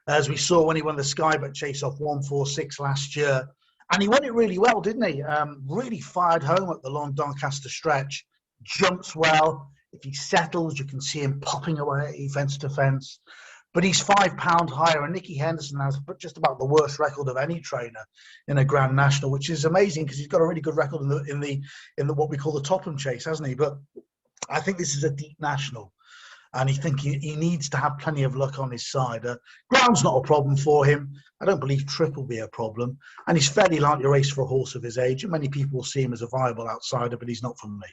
as we saw when he won the Skybet chase off 146 last year. And he won it really well, didn't he? Really fired home at the long Doncaster stretch. Jumps well. If he settles, you can see him popping away fence to fence. But he's £5 higher, and Nicky Henderson has just about the worst record of any trainer in a Grand National, which is amazing because he's got a really good record in the what we call the Topham chase, hasn't he? But I think this is a deep national, and he needs to have plenty of luck on his side. Ground's not a problem for him. I don't believe trip will be a problem, and he's fairly likely to race for a horse of his age. And many people will see him as a viable outsider, but he's not for me.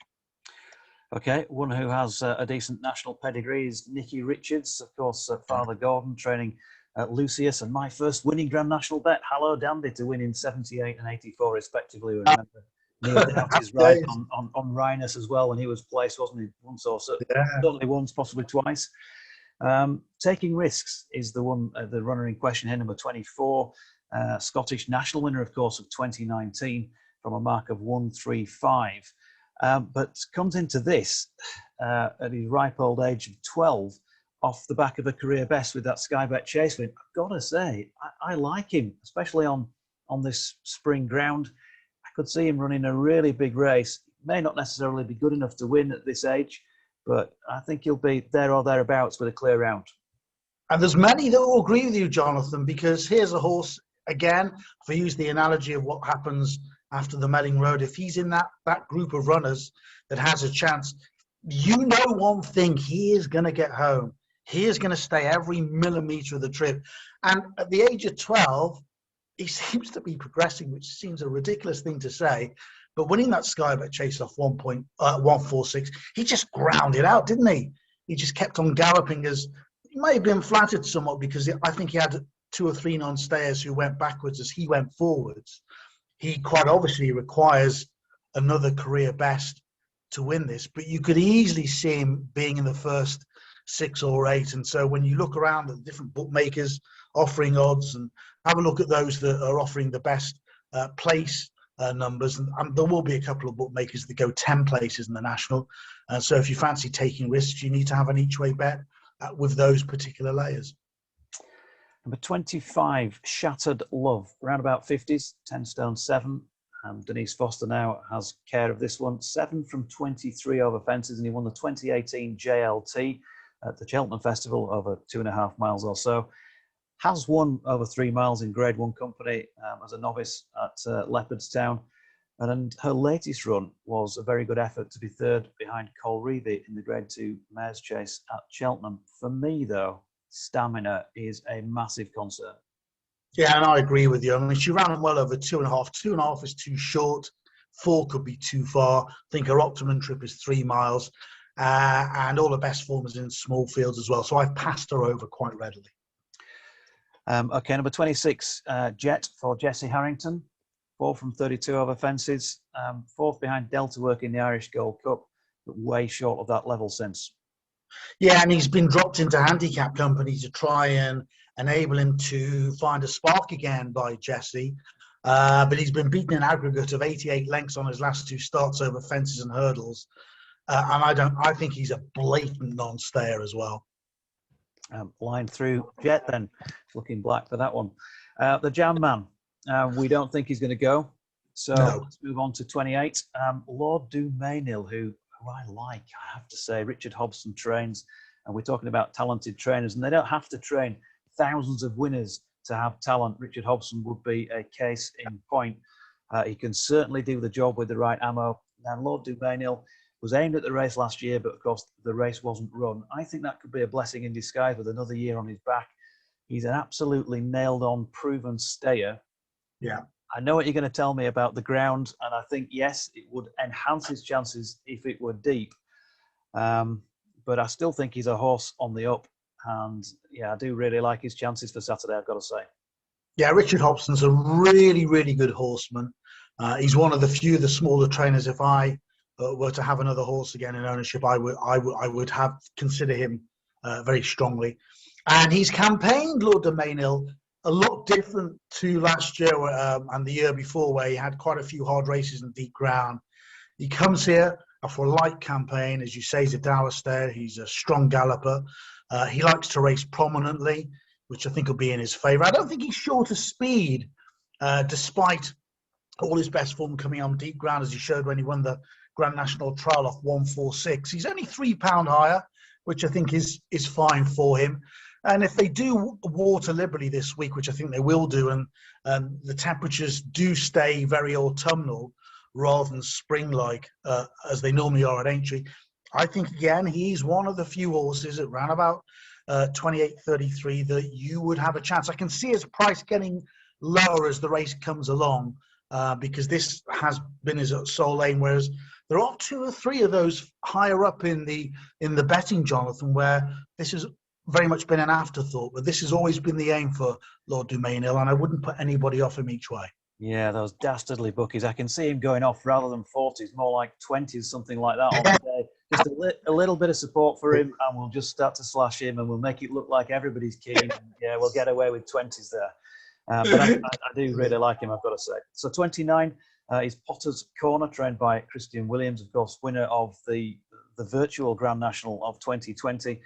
Okay, one who has a decent national pedigree is Nikki Richards, of course, Father Gordon training Lucius, and my first winning Grand National bet, Hallo Dandy, to win in 78 and 84 respectively. Remember, Neil Doughty's right on Rhinus as well when he was placed, wasn't he? Once or so, certainly once, possibly twice. Taking Risks is the runner in question here, number 24, Scottish national winner, of course, of 2019 from a mark of 135. But comes into this at his ripe old age of 12 off the back of a career best with that Sky Bet chase win. I've got to say, I like him, especially on this spring ground. I could see him running a really big race. May not necessarily be good enough to win at this age, but I think he'll be there or thereabouts with a clear round. And there's many that will agree with you, Jonathan, because here's a horse, again, if I use the analogy of what happens after the Melling Road, if he's in that group of runners that has a chance, you know one thing, he is going to get home. He is going to stay every millimetre of the trip. And at the age of 12, he seems to be progressing, which seems a ridiculous thing to say. But winning that Sky Bet chase off 1.146, he just ground it out, didn't he? He just kept on galloping. As he may have been flattered somewhat because I think he had 2 or 3 non-stayers who went backwards as he went forwards. He quite obviously requires another career best to win this, but you could easily see him being in the first 6 or 8. And so when you look around at the different bookmakers offering odds and have a look at those that are offering the best place numbers, and there will be a couple of bookmakers that go 10 places in the National. So if you fancy taking risks, you need to have an each way bet with those particular layers. Number 25, Shattered Love, around about 50s, 10 stone 7. Denise Foster now has care of this one. 7 from 23 over fences, and he won the 2018 JLT at the Cheltenham Festival over 2.5 miles or so. Has won over 3 miles in Grade 1 company as a novice at Leopardstown. And her latest run was a very good effort to be third behind Colreevy in the Grade 2 Mares Chase at Cheltenham. For me, though, stamina is a massive concern. Yeah, and I agree with you. I mean, she ran well over 2.5. 2.5 is too short. 4 could be too far. I think her optimum trip is 3 miles. And all the best form is in small fields as well. So I've passed her over quite readily. Okay, number 26, Jet for Jesse Harrington. 4 from 32 over fences. 4th behind Delta Work in the Irish Gold Cup, but way short of that level since. Yeah, and he's been dropped into handicap company to try and enable him to find a spark again by Jesse. But he's been beaten an aggregate of 88 lengths on his last 2 starts over fences and hurdles. And I think he's a blatant non-stayer as well. Line through Jet then. Looking black for that one. The Jam Man. We don't think he's going to go. So No. Let's move on to 28. Lord Dumainil, who I like, I have to say. Richard Hobson trains, and we're talking about talented trainers, and they don't have to train thousands of winners to have talent. Richard Hobson would be a case in point. He can certainly do the job with the right ammo. Now, Lord Dumainil was aimed at the race last year, but of course the race wasn't run. I think that could be a blessing in disguise with another year on his back. He's an absolutely nailed-on, proven stayer. Yeah. I know what you're going to tell me about the ground, and I think, yes, it would enhance his chances if it were deep. But I still think he's a horse on the up. And, yeah, I do really like his chances for Saturday, I've got to say. Yeah, Richard Hobson's a really, really good horseman. He's one of the few, the smaller trainers. If I were to have another horse again in ownership, I would have consider him very strongly. And he's campaigned, Lord Dumainil, a lot different to last year and the year before, where he had quite a few hard races in deep ground. He comes here for a light campaign. As you say, he's a dour stayer. He's a strong galloper. He likes to race prominently, which I think will be in his favour. I don't think he's short of speed, despite all his best form coming on deep ground, as he showed when he won the Grand National Trial off 146. He's only £3 higher, which I think is fine for him. And if they do water liberally this week, which I think they will do, and the temperatures do stay very autumnal rather than spring-like as they normally are at Aintree, I think, again, he's one of the few horses at round about 28.33 that you would have a chance. I can see his price getting lower as the race comes along because this has been his sole aim, whereas there are 2 or 3 of those higher up in the betting, Jonathan, where this has very much been an afterthought, but this has always been the aim for Lord Dumainil, and I wouldn't put anybody off him each way. Yeah, those dastardly bookies. I can see him going off rather than 40s, more like 20s, something like that on the day. Just a little bit of support for him, and we'll just start to slash him, and we'll make it look like everybody's keen. And, yeah, we'll get away with 20s there. But I do really like him, I've got to say. So 29 is Potter's Corner, trained by Christian Williams, of course, winner of the virtual Grand National of 2020.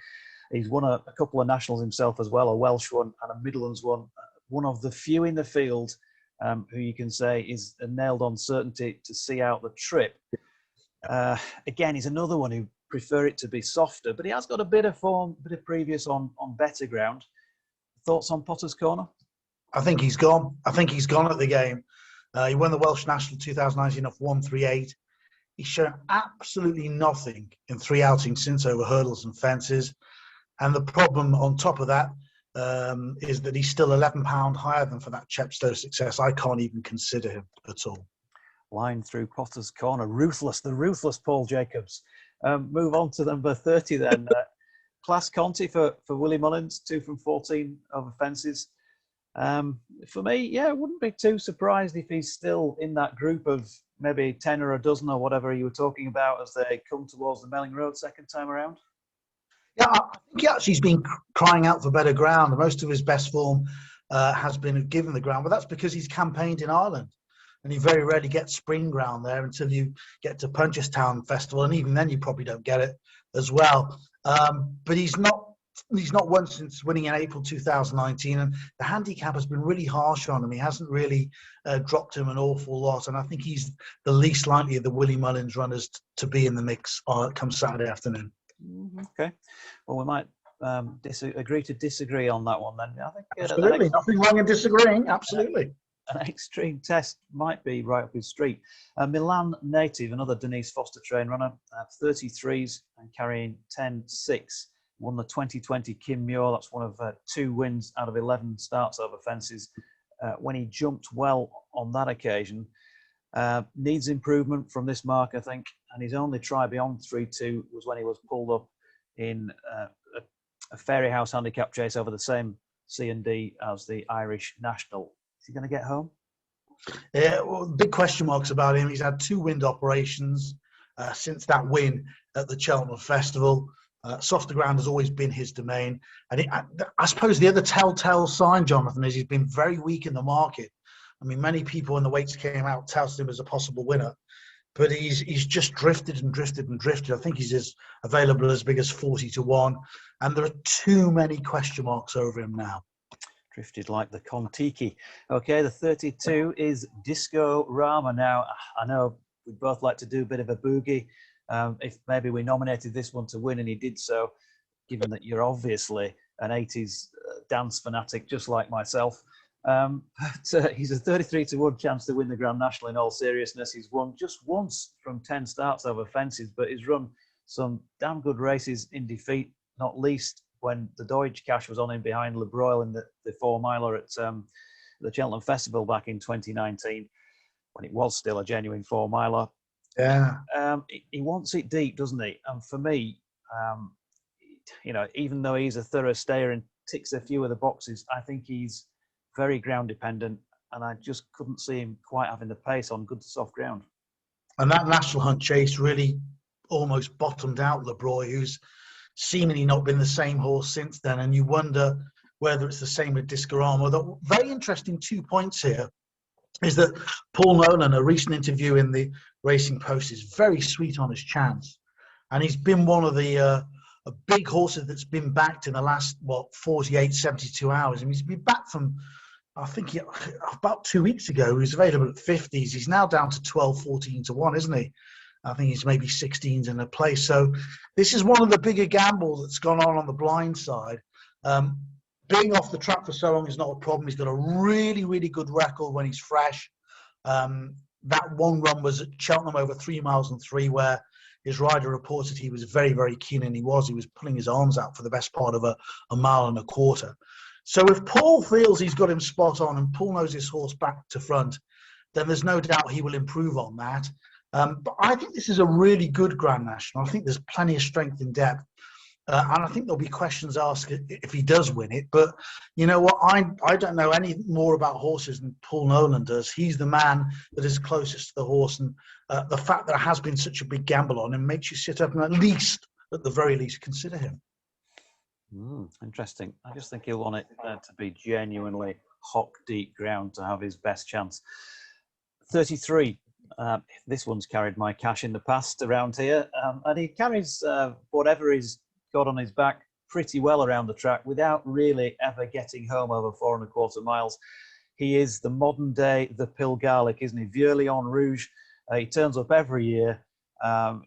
He's won a couple of nationals himself as well, a Welsh one and a Midlands one. One of the few in the field who you can say is a nailed-on certainty to see out the trip. Again, he's another one who prefer it to be softer, but he has got a bit of form, a bit of previous on better ground. Thoughts on Potter's Corner? I think he's gone. I think he's gone at the game. He won the Welsh National 2019 off 138. He's shown absolutely nothing in 3 outings since over hurdles and fences. And the problem on top of that is that he's still £11 higher than for that Chepstow success. I can't even consider him at all. Line through Potter's Corner. Ruthless, the ruthless Paul Jacobs. Move on to number 30 then. Class Conti for Willie Mullins, 2 from 14 over fences. For me, yeah, I wouldn't be too surprised if he's still in that group of maybe 10 or a dozen or whatever you were talking about as they come towards the Melling Road second time around. Yeah, I think he actually has been crying out for better ground. Most of his best form has been given the ground, but that's because he's campaigned in Ireland. And you very rarely get spring ground there until you get to Punchestown Festival, and even then you probably don't get it as well. But he's not won since winning in April 2019, and the handicap has been really harsh on him. He hasn't really dropped him an awful lot, and I think he's the least likely of the Willie Mullins runners to be in the mix come Saturday afternoon. Okay, well, we might agree to disagree on that one then. I think absolutely nothing wrong in disagreeing. Absolutely. An Extreme Test might be right up his street. Milan native, another Denise Foster train runner, 33s and carrying 10.6. Won the 2020 Kim Muir. That's one of 2 wins out of 11 starts over fences. When he jumped well on that occasion, needs improvement from this mark, I think. And his only try beyond 3.2 was when he was pulled up in a Fairy House handicap chase over the same C&D as the Irish National. Is he going to get home? Yeah, well, big question marks about him. He's had 2 wind operations since that win at the Cheltenham Festival. Softer ground has always been his domain. And I suppose the other telltale sign, Jonathan, is he's been very weak in the market. I mean, many people when the weights came out touted him as a possible winner, but he's just drifted and drifted and drifted. I think he's as available as big as 40 to 1, and there are too many question marks over him now. Drifted like the Kontiki. Okay, the 32 is Disco Rama. Now, I know we'd both like to do a bit of a boogie. If maybe we nominated this one to win and he did so, given that you're obviously an 80s dance fanatic just like myself. But he's a 33 to 1 chance to win the Grand National in all seriousness. He's won just once from 10 starts over fences, but he's run some damn good races in defeat, not least when the Doidge cash was on him behind Le Broil in the 4-miler at the Cheltenham Festival back in 2019, when it was still a genuine 4-miler. Yeah. He wants it deep, doesn't he? And for me, even though he's a thorough stayer and ticks a few of the boxes, I think he's very ground dependent, and I just couldn't see him quite having the pace on good to soft ground. And that National Hunt chase really almost bottomed out Le Broil, who's seemingly not been the same horse since then, and you wonder whether it's the same with Discorama. The very interesting 2 points here is that Paul Nolan, a recent interview in the Racing Post, is very sweet on his chance, and he's been one of the big horses that's been backed in the last 48, 72 hours. I mean, he's been back from, I think, about 2 weeks ago. He was available at 50s. He's now down to 12, 14 to 1, isn't he? I think he's maybe 16s in a place. So this is one of the bigger gambles that's gone on the blind side. Being off the track for so long is not a problem. He's got a really, really good record when he's fresh. That one run was at Cheltenham over 3 miles and 3, where his rider reported he was very, very keen, and he was pulling his arms out for the best part of a mile and a quarter. So if Paul feels he's got him spot on and Paul knows his horse back to front, then there's no doubt he will improve on that. But I think this is a really good Grand National. I think there's plenty of strength in depth. And I think there'll be questions asked if he does win it. But you know what? I don't know any more about horses than Paul Nolan does. He's the man that is closest to the horse. And the fact that there has been such a big gamble on him makes you sit up and at the very least, consider him. Interesting. I just think he'll want it to be genuinely hock deep ground to have his best chance. 33. This one's carried my cash in the past around here. And he carries whatever he's got on his back pretty well around the track without really ever getting home over 4¼ miles. He is the modern day, the Pill Garlic, isn't he? Vieux en Rouge. He turns up every year.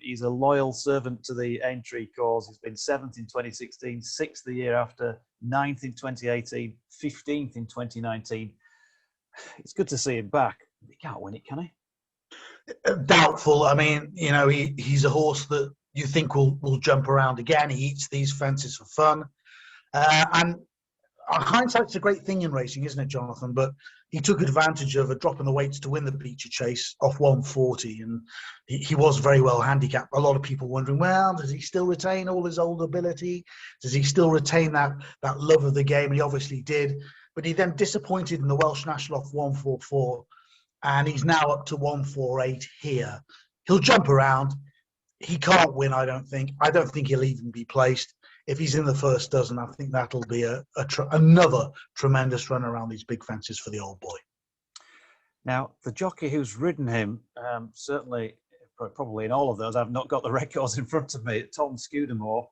He's a loyal servant to the Aintree cause. He's been 7th in 2016, 6th the year after, 9th in 2018, 15th in 2019. It's good to see him back. He can't win it, can he? Doubtful. I mean, you know, he's a horse that you think will jump around again. He eats these fences for fun. And hindsight's a great thing in racing, isn't it, Jonathan? But he took advantage of a drop in the weights to win the Beecher Chase off 140, and he was very well handicapped. A lot of people wondering, well, does he still retain all his old ability? Does he still retain that love of the game? And he obviously did. But he then disappointed in the Welsh National off 144, and he's now up to 148 here. He'll jump around. He can't win, I don't think. I don't think he'll even be placed. If he's in the first dozen, I think that'll be another tremendous run around these big fences for the old boy. Now, the jockey who's ridden him, certainly, probably in all of those, I've not got the records in front of me, Tom Scudamore,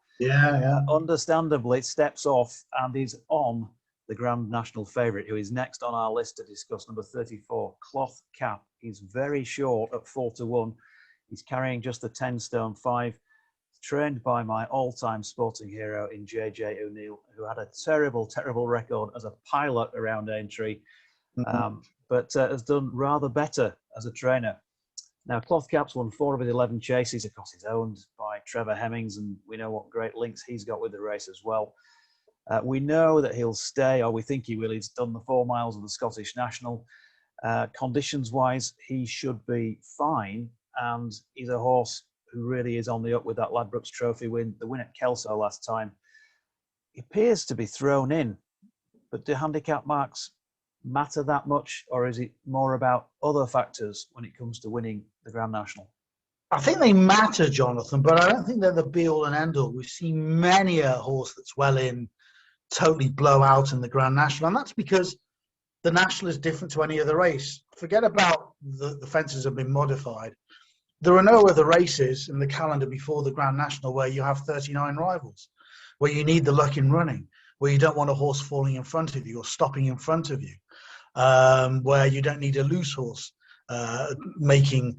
understandably steps off and is on the Grand National favourite, who is next on our list to discuss, number 34, Cloth Cap. He's very short at 4-1. He's carrying just the 10 stone 5. Trained by my all-time sporting hero in JJ O'Neill, who had a terrible, terrible record as a pilot around Aintree, but has done rather better as a trainer. Now, Cloth Cap's won 4 of his 11 chases. Of course, he's owned by Trevor Hemmings, and we know what great links he's got with the race as well. We know that he'll stay, or we think he will. He's done the 4 miles of the Scottish National. Conditions-wise, he should be fine, and he's a horse who really is on the up with that Ladbrokes Trophy win, the win at Kelso last time. He appears to be thrown in, but do handicap marks matter that much, or is it more about other factors when it comes to winning the Grand National? I think they matter, Jonathan, but I don't think they're the be-all and end-all. We've seen many a horse that's well in totally blow out in the Grand National, and that's because the National is different to any other race. Forget about the fences have been modified. There are no other races in the calendar before the Grand National where you have 39 rivals, where you need the luck in running, where you don't want a horse falling in front of you or stopping in front of you, where you don't need a loose horse making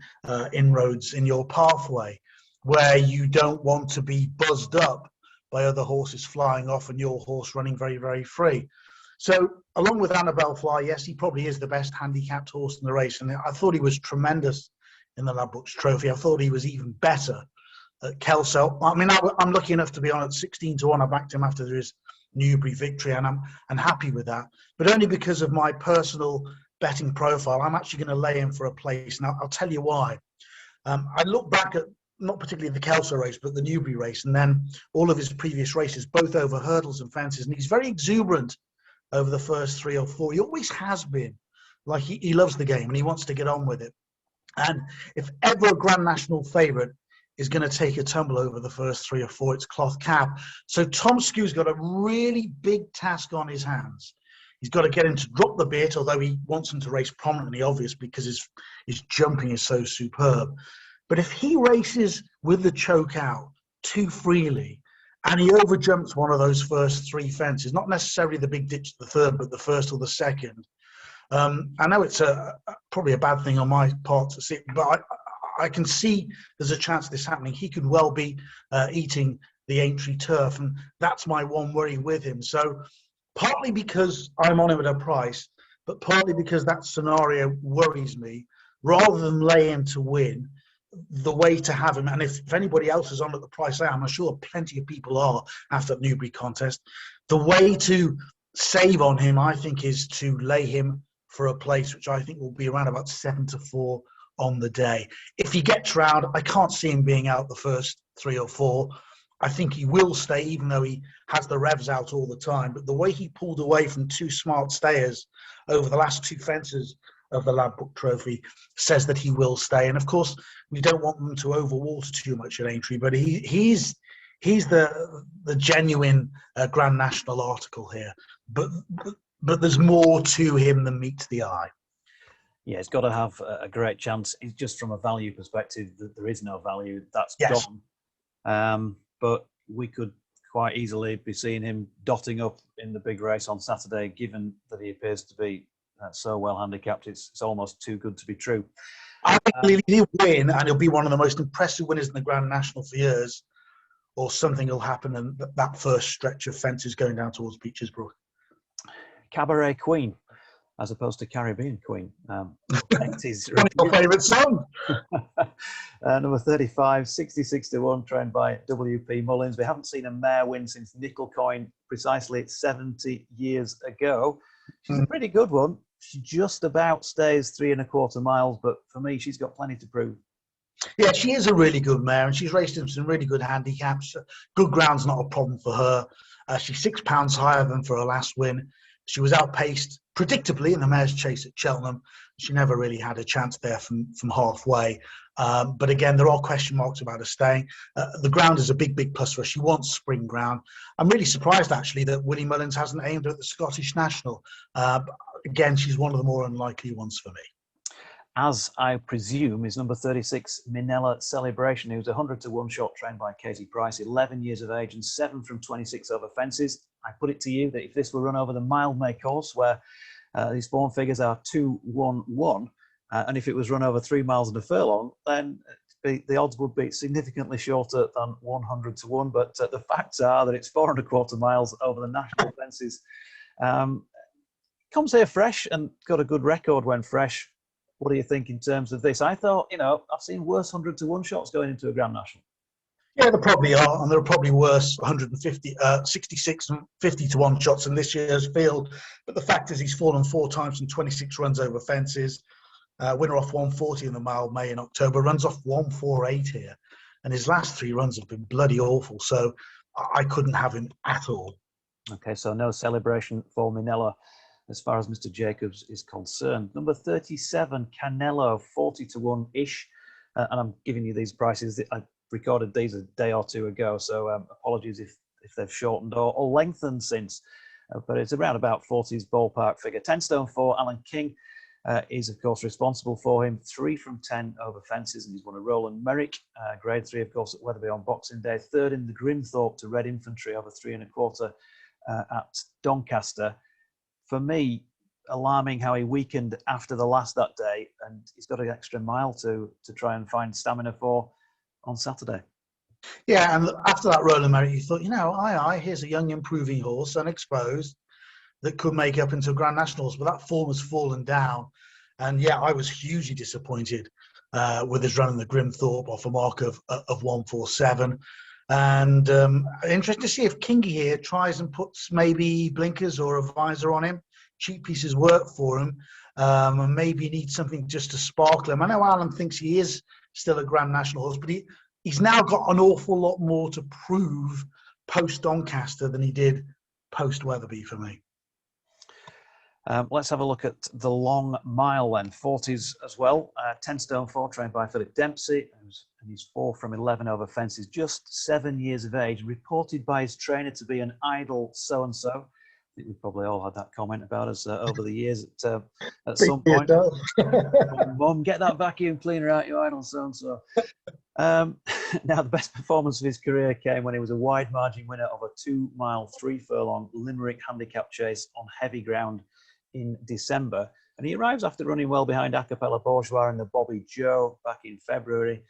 inroads in your pathway, where you don't want to be buzzed up by other horses flying off and your horse running very, very free. So along with Annabelle Fly, yes, he probably is the best handicapped horse in the race. And I thought he was tremendous in the Ladbrokes Trophy. I thought he was even better at Kelso. I mean, I'm lucky enough to be on at 16-1. I backed him after his Newbury victory, and I'm happy with that. But only because of my personal betting profile, I'm actually going to lay him for a place. Now, I'll tell you why. I look back at not particularly the Kelso race, but the Newbury race, and then all of his previous races, both over hurdles and fences. And he's very exuberant over the first 3 or 4. He always has been. Like he loves the game and he wants to get on with it. And if ever a Grand National favourite is going to take a tumble over the first 3 or 4, it's Cloth Cap. So Tom Skew's got a really big task on his hands. He's got to get him to drop the bit, although he wants him to race prominently, obvious, because his jumping is so superb. But if he races with the choke out too freely and he overjumps one of those first 3 fences, not necessarily the big ditch the third, but the first or the second, I know it's probably a bad thing on my part to see, but I can see there's a chance of this happening. He could well be eating the Aintree turf, and that's my one worry with him. So partly because I'm on him at a price, but partly because that scenario worries me, rather than lay him to win, the way to have him, and if anybody else is on at the price I am, I'm sure plenty of people are after the Newbury contest, the way to save on him, I think, is to lay him for a place, which I think will be around about 7-4 on the day. If he gets round, I can't see him being out the first 3 or 4. I think he will stay, even though he has the revs out all the time. But the way he pulled away from 2 smart stayers over the last 2 fences of the Ladbrokes Trophy says that he will stay. And of course, we don't want them to overwater too much at Aintree, but he's the genuine Grand National article here. But there's more to him than meets the eye. Yeah, he's got to have a great chance. It's just from a value perspective, there is no value. That's yes. gone. But we could quite easily be seeing him dotting up in the big race on Saturday, given that he appears to be so well handicapped. It's almost too good to be true. I think he'll win, and he'll be one of the most impressive winners in the Grand National for years, or something will happen, and that first stretch of fences going down towards Beeches Brook. Cabaret Queen, as opposed to Caribbean Queen. 80s. One of your favourite songs. Number 35, 66-1, trained by W.P. Mullins. We haven't seen a mare win since Nickel Coin, precisely 70 years ago. She's a pretty good one. She just about stays 3 1/4 miles, but for me, she's got plenty to prove. Yeah, she is a really good mare, and she's raced in some really good handicaps. Good ground's not a problem for her. She's £6 higher than for her last win. She was outpaced predictably in the mare's chase at Cheltenham. She never really had a chance there from halfway. But again, there are question marks about her staying. The ground is a big plus for her. She wants spring ground. I'm really surprised, actually, that Willie Mullins hasn't aimed her at the Scottish National. Again, she's one of the more unlikely ones for me. As I presume is number 36, Manila Celebration, who's 100-1 shot, trained by Katie Price, 11 years of age and 7 from 26 over fences. I put it to you that if this were run over the Mildmay course, where these form figures are 2-1-1, and if it was run over 3 miles and a furlong, then the odds would be significantly shorter than 100-1. But the facts are that it's 4 1/4 miles over the national fences. Comes here fresh and got a good record when fresh. What do you think in terms of this? I thought, I've seen worse 100-1 shots going into a Grand National. Yeah, there probably are, and there are probably worse 66 and 50-1 shots in this year's field. But the fact is, he's fallen 4 times in 26 runs over fences. Winner off 140 in the Mildmay in October, runs off 148 here, and his last 3 runs have been bloody awful. So I couldn't have him at all. Okay, so no Celebration for Manila as far as Mr. Jacobs is concerned. Number 37, Canelo, 40-1-ish. And I'm giving you these prices. I recorded these a day or two ago, so apologies if they've shortened or lengthened since. But it's around about 40s ballpark figure. 10 stone 4, Alan King is, of course, responsible for him. 3 from 10 over fences, and he's won a Roland Merrick. Grade 3, of course, at Wetherby on Boxing Day. 3rd in the Grimthorpe to Red Infantry over 3 1/4 at Doncaster. For me, alarming how he weakened after the last that day, and he's got an extra mile to try and find stamina for on Saturday. Yeah, and after that Roland Merrick, you thought, here's a young improving horse, unexposed, that could make up into Grand Nationals, but that form has fallen down. And yeah, I was hugely disappointed with his run in the Grimthorpe off a mark of 147. And interesting to see if Kingy here tries and puts maybe blinkers or a visor on him. Cheap pieces work for him, and maybe needs something just to sparkle him. I know Alan thinks he is still a Grand National horse, but he's now got an awful lot more to prove post Doncaster than he did post Wetherby for me. Let's have a look at the long mile then. 40s as well. 10 stone 4, trained by Philip Dempsey. And he's 4 from 11 over fences, just 7 years of age, reported by his trainer to be an idle so-and-so. I think we've probably all had that comment about us over the years at some point. Mum, get that vacuum cleaner out, you idle so-and-so. Now, the best performance of his career came when he was a wide margin winner of a 2-mile, 3-furlong Limerick handicap chase on heavy ground in December. And he arrives after running well behind Acapella Bourgeois and the Bobby Joe back in February.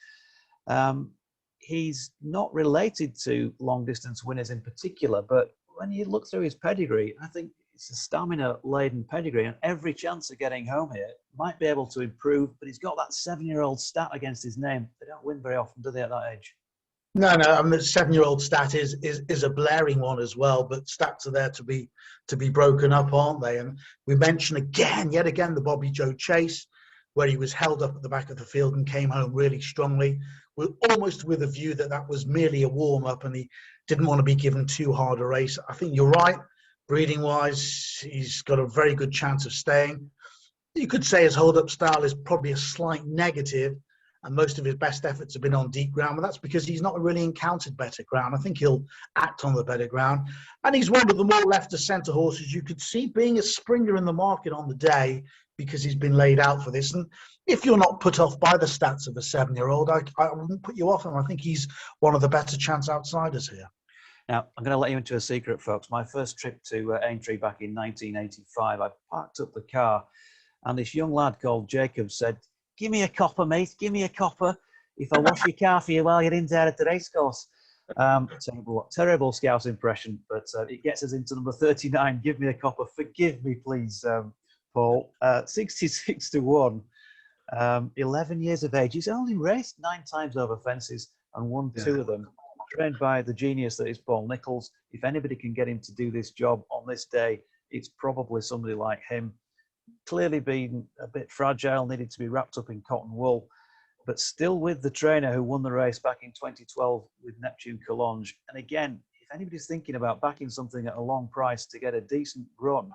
He's not related to long-distance winners in particular, but when you look through his pedigree, I think it's a stamina-laden pedigree, and every chance of getting home here might be able to improve, but he's got that 7-year-old stat against his name. They don't win very often, do they, at that age? No, I mean, the 7-year-old stat is a blaring one as well, but stats are there to be broken up, aren't they? And we mention yet again, the Bobby Joe chase, where he was held up at the back of the field and came home really strongly, almost with a view that was merely a warm-up and he didn't want to be given too hard a race. I think you're right. Breeding-wise, he's got a very good chance of staying. You could say his hold-up style is probably a slight negative, and most of his best efforts have been on deep ground, but that's because he's not really encountered better ground. I think he'll act on the better ground. And he's one of the more left-of-centre horses you could see being a springer in the market on the day, because he's been laid out for this. And if you're not put off by the stats of a 7-year-old, I wouldn't put you off him. I think he's one of the better chance outsiders here. Now, I'm going to let you into a secret, folks. My first trip to Aintree back in 1985, I parked up the car, and this young lad called Jacob said, "Give me a copper, mate, give me a copper if I wash your car for you while you're in there at the racecourse." Terrible Scouse impression, but it gets us into number 39. Give me a copper. Forgive me, please, Paul. 66 to 1. 11 years of age. He's only raced 9 times over fences and won 2 of them. Trained by the genius that is Paul Nicholls. If anybody can get him to do this job on this day, it's probably somebody like him. Clearly been a bit fragile, needed to be wrapped up in cotton wool, but still with the trainer who won the race back in 2012 with Neptune Collonges. And again, if anybody's thinking about backing something at a long price to get a decent run,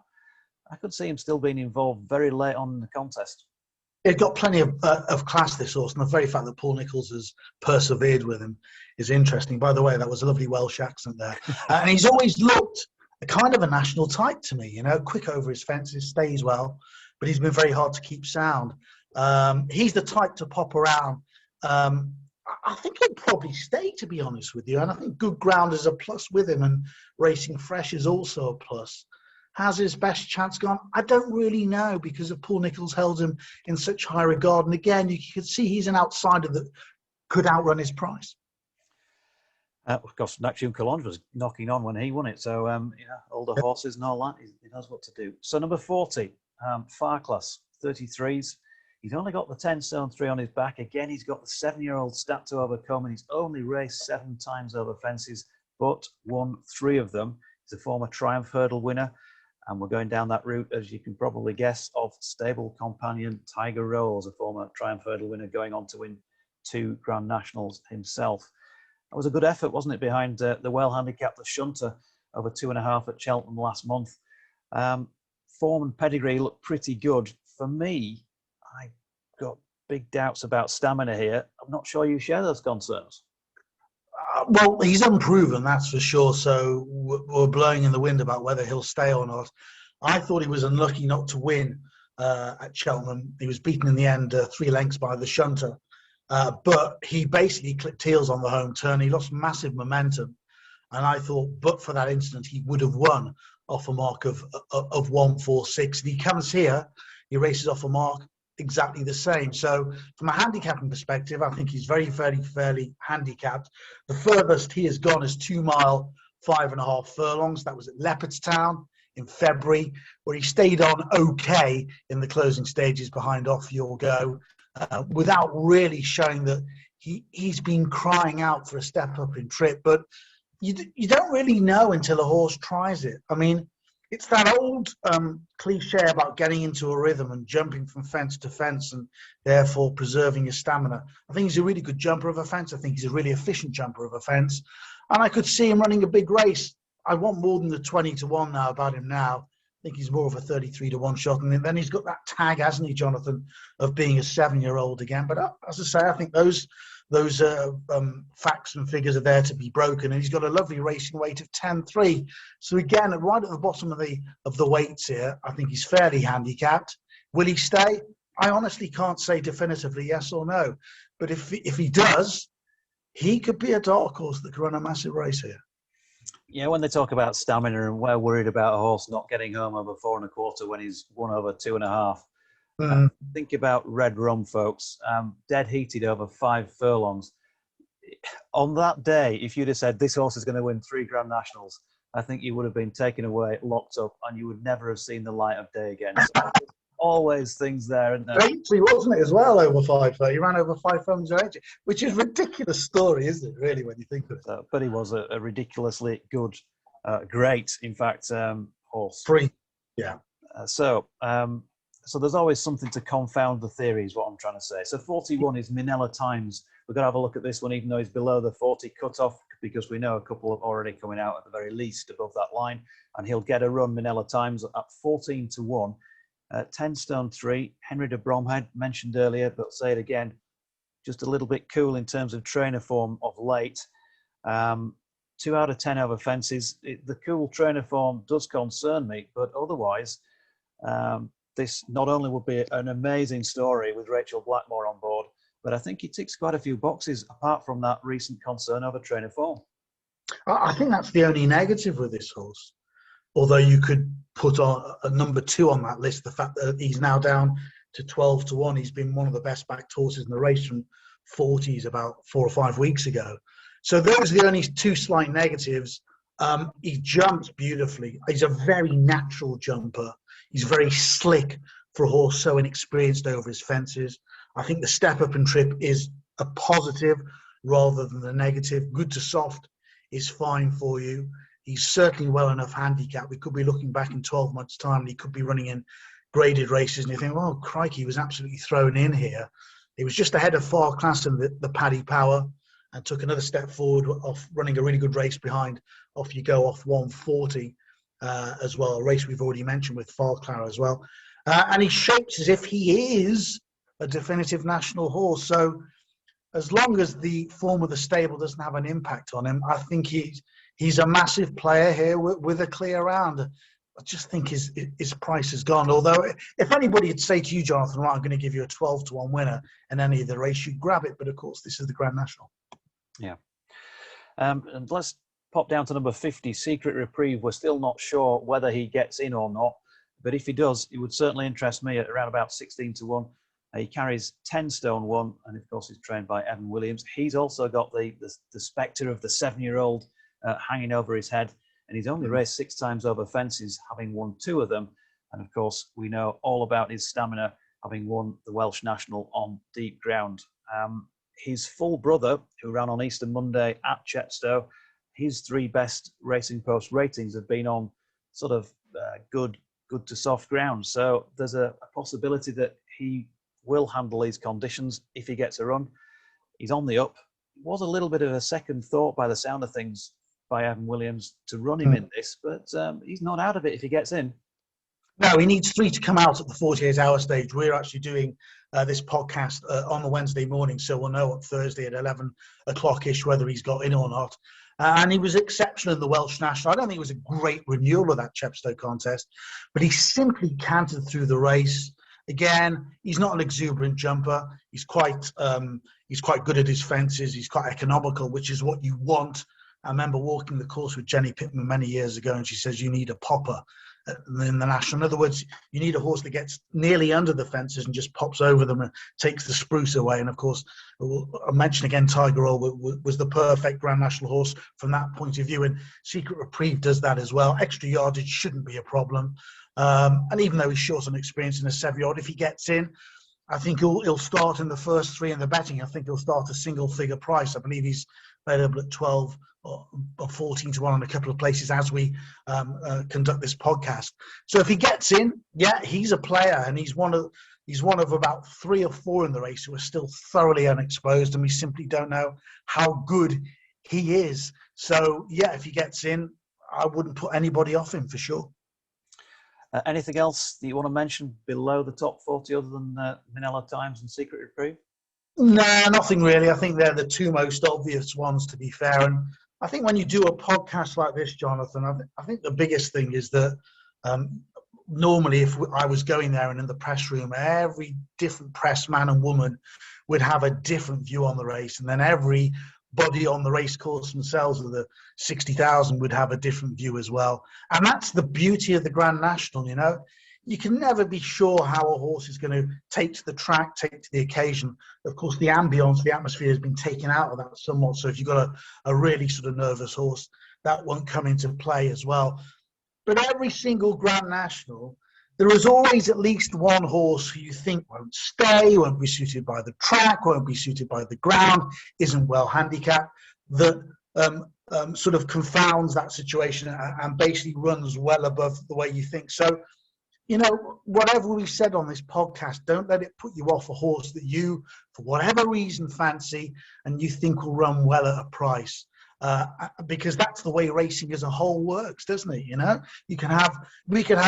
I could see him still being involved very late on in the contest. It got plenty of class, this horse, and the very fact that Paul Nicholls has persevered with him is interesting. By the way, that was a lovely Welsh accent there. And he's always looked a kind of a national type to me, you know, quick over his fences, stays well, but he's been very hard to keep sound. He's the type to pop around. I think he'll probably stay, to be honest with you, and I think good ground is a plus with him, and racing fresh is also a plus. Has his best chance gone? I don't really know, because of Paul Nicholls held him in such high regard. And again, you could see he's an outsider that could outrun his price. Of course, Neptune Collonges was knocking on when he won it. So, older horses and all that, he knows what to do. So, number 40, Farclas, 33s. He's only got the 10 stone 3 on his back. Again, he's got the 7-year-old stat to overcome, and he's only raced 7 times over fences, but won 3 of them. He's a former Triumph Hurdle winner. And we're going down that route, as you can probably guess, of stable companion Tiger Rose, a former Triumph Hurdle winner, going on to win 2 Grand Nationals himself. That was a good effort, wasn't it, behind the well-handicapped Shunter over 2.5 at Cheltenham last month. Form and pedigree look pretty good. For me, I got big doubts about stamina here. I'm not sure you share those concerns. Well, he's unproven, that's for sure. So we're blowing in the wind about whether he'll stay or not. I thought he was unlucky not to win at Cheltenham. He was beaten in the end 3 lengths by the Shunter. But he basically clipped heels on the home turn. He lost massive momentum. And I thought, but for that incident, he would have won off a mark of 146. And he comes here, he races off a mark exactly the same. So from a handicapping perspective, I think he's very, very fairly handicapped. The furthest he has gone is 2 mile, 5.5 furlongs. That was at Leopardstown in February, where he stayed on okay in the closing stages behind Off Your Go, without really showing that he's been crying out for a step up in trip. But you don't really know until a horse tries it. I mean, it's that old cliche about getting into a rhythm and jumping from fence to fence and therefore preserving your stamina. I think he's a really good jumper of a fence. I think he's a really efficient jumper of a fence. And I could see him running a big race. I want more than the 20 to 1 now about him now. I think he's more of a 33 to 1 shot. And then he's got that tag, hasn't he, Jonathan, of being a 7-year-old again. But as I say, I think those facts and figures are there to be broken, and he's got a lovely racing weight of 10.3. So again, right at the bottom of the weights here, I think he's fairly handicapped. Will he stay? I honestly can't say definitively yes or no, but if he does, he could be a dark horse that could run a massive race here. Yeah, when they talk about stamina and we're worried about a horse not getting home over 4.25 when he's won over 2.5. Think about Red Rum, folks. Dead heated over 5 furlongs. On that day, if you'd have said this horse is going to win 3 Grand Nationals, I think you would have been taken away, locked up, and you would never have seen the light of day again. So there's always things there, isn't there? He wasn't it as well over 5? He ran over 5 furlongs, which is a ridiculous story, isn't it? Really, when you think of it. But he was a ridiculously good, great, in fact, horse. Free, yeah. So there's always something to confound the theory, is what I'm trying to say. So 41 is Manila Times. We've got to have a look at this one, even though he's below the 40 cutoff, because we know a couple are already coming out at the very least above that line. And he'll get a run, Manila Times, at 14 to 1. 10 stone 3. Henry de Brumhead, mentioned earlier, but say it again, just a little bit cool in terms of trainer form of late. 2 out of 10 over fences. The cool trainer form does concern me, but otherwise, this not only would be an amazing story with Rachel Blackmore on board, but I think he ticks quite a few boxes apart from that recent concern over trainer form. I think that's the only negative with this horse. Although you could put on a number 2 on that list, the fact that he's now down to 12 to 1. He's been one of the best backed horses in the race from 40s about 4 or 5 weeks ago. So those are the only 2 slight negatives. He jumps beautifully. He's a very natural jumper. He's very slick for a horse so inexperienced over his fences. I think the step up and trip is a positive rather than the negative. Good to soft is fine for you. He's certainly well enough handicapped. We could be looking back in 12 months' time and he could be running in graded races and you think, oh, crikey, he was absolutely thrown in here. He was just ahead of Far Class and the Paddy Power and took another step forward off running a really good race behind. Off you go off 140 as well, a race we've already mentioned with Far Class as well. And he shapes as if he is a definitive national horse. So as long as the form of the stable doesn't have an impact on him, I think he's a massive player here with a clear round. I just think his price has gone. Although if anybody had say to you, Jonathan, right, I'm going to give you a 12 to 1 winner in any of the race, you'd grab it. But of course, this is the Grand National. Yeah. And let's pop down to number 50, Secret Reprieve. We're still not sure whether he gets in or not. But if he does, it would certainly interest me at around about 16 to 1. He carries 10 stone 1, and of course he's trained by Evan Williams. He's also got the spectre of the 7-year-old hanging over his head, and he's only raced 6 times over fences, having won 2 of them. And of course, we know all about his stamina, having won the Welsh National on deep ground. His full brother, who ran on Easter Monday at Chepstow, his 3 best Racing Post ratings have been on sort of good to soft ground. So there's a possibility that he will handle these conditions if he gets a run. He's on the up. It was a little bit of a second thought by the sound of things by Evan Williams to run him in this, but he's not out of it if he gets in. No, he needs 3 to come out at the 48-hour stage. We're actually doing this podcast on the Wednesday morning, so we'll know on Thursday at 11 o'clock-ish whether he's got in or not. And he was exceptional in the Welsh National. I don't think it was a great renewal of that Chepstow contest, but he simply cantered through the race. Again, he's not an exuberant jumper. He's quite good at his fences. He's quite economical, which is what you want. I remember walking the course with Jenny Pittman many years ago, and she says you need a popper in the National. In other words, you need a horse that gets nearly under the fences and just pops over them and takes the spruce away. And of course, I'll mention again, Tiger Roll was the perfect Grand National horse from that point of view. And Secret Reprieve does that as well. Extra yardage shouldn't be a problem. And even though he's short on experience in a 7-year-old, if he gets in, I think he'll start in the first 3 in the betting. I think he'll start a single figure price. I believe he's available at 12 or 14 to 1 in a couple of places as we conduct this podcast. So if he gets in, yeah, he's a player, and he's one of about 3 or 4 in the race who are still thoroughly unexposed, and we simply don't know how good he is. So yeah, if he gets in, I wouldn't put anybody off him for sure. Anything else that you want to mention below the top 40 other than Manila Times and Secret Reprieve? No, nothing really. I think they're the 2 most obvious ones, to be fair. And I think when you do a podcast like this, Jonathan, I think the biggest thing is that normally if I was going there and in the press room, every different press man and woman would have a different view on the race. And then everybody on the race course themselves of the 60,000 would have a different view as well. And that's the beauty of the Grand National, you know. You can never be sure how a horse is going to take to the track, take to the occasion. Of course, the ambience, the atmosphere has been taken out of that somewhat. So if you've got a really sort of nervous horse, that won't come into play as well. But every single Grand National, there is always at least one horse who you think won't stay, won't be suited by the track, won't be suited by the ground, isn't well handicapped, that sort of confounds that situation and basically runs well above the way you think. So, you know, whatever we've said on this podcast, don't let it put you off a horse that you, for whatever reason, fancy and you think will run well at a price. Because that's the way racing as a whole works, doesn't it? You know, we can have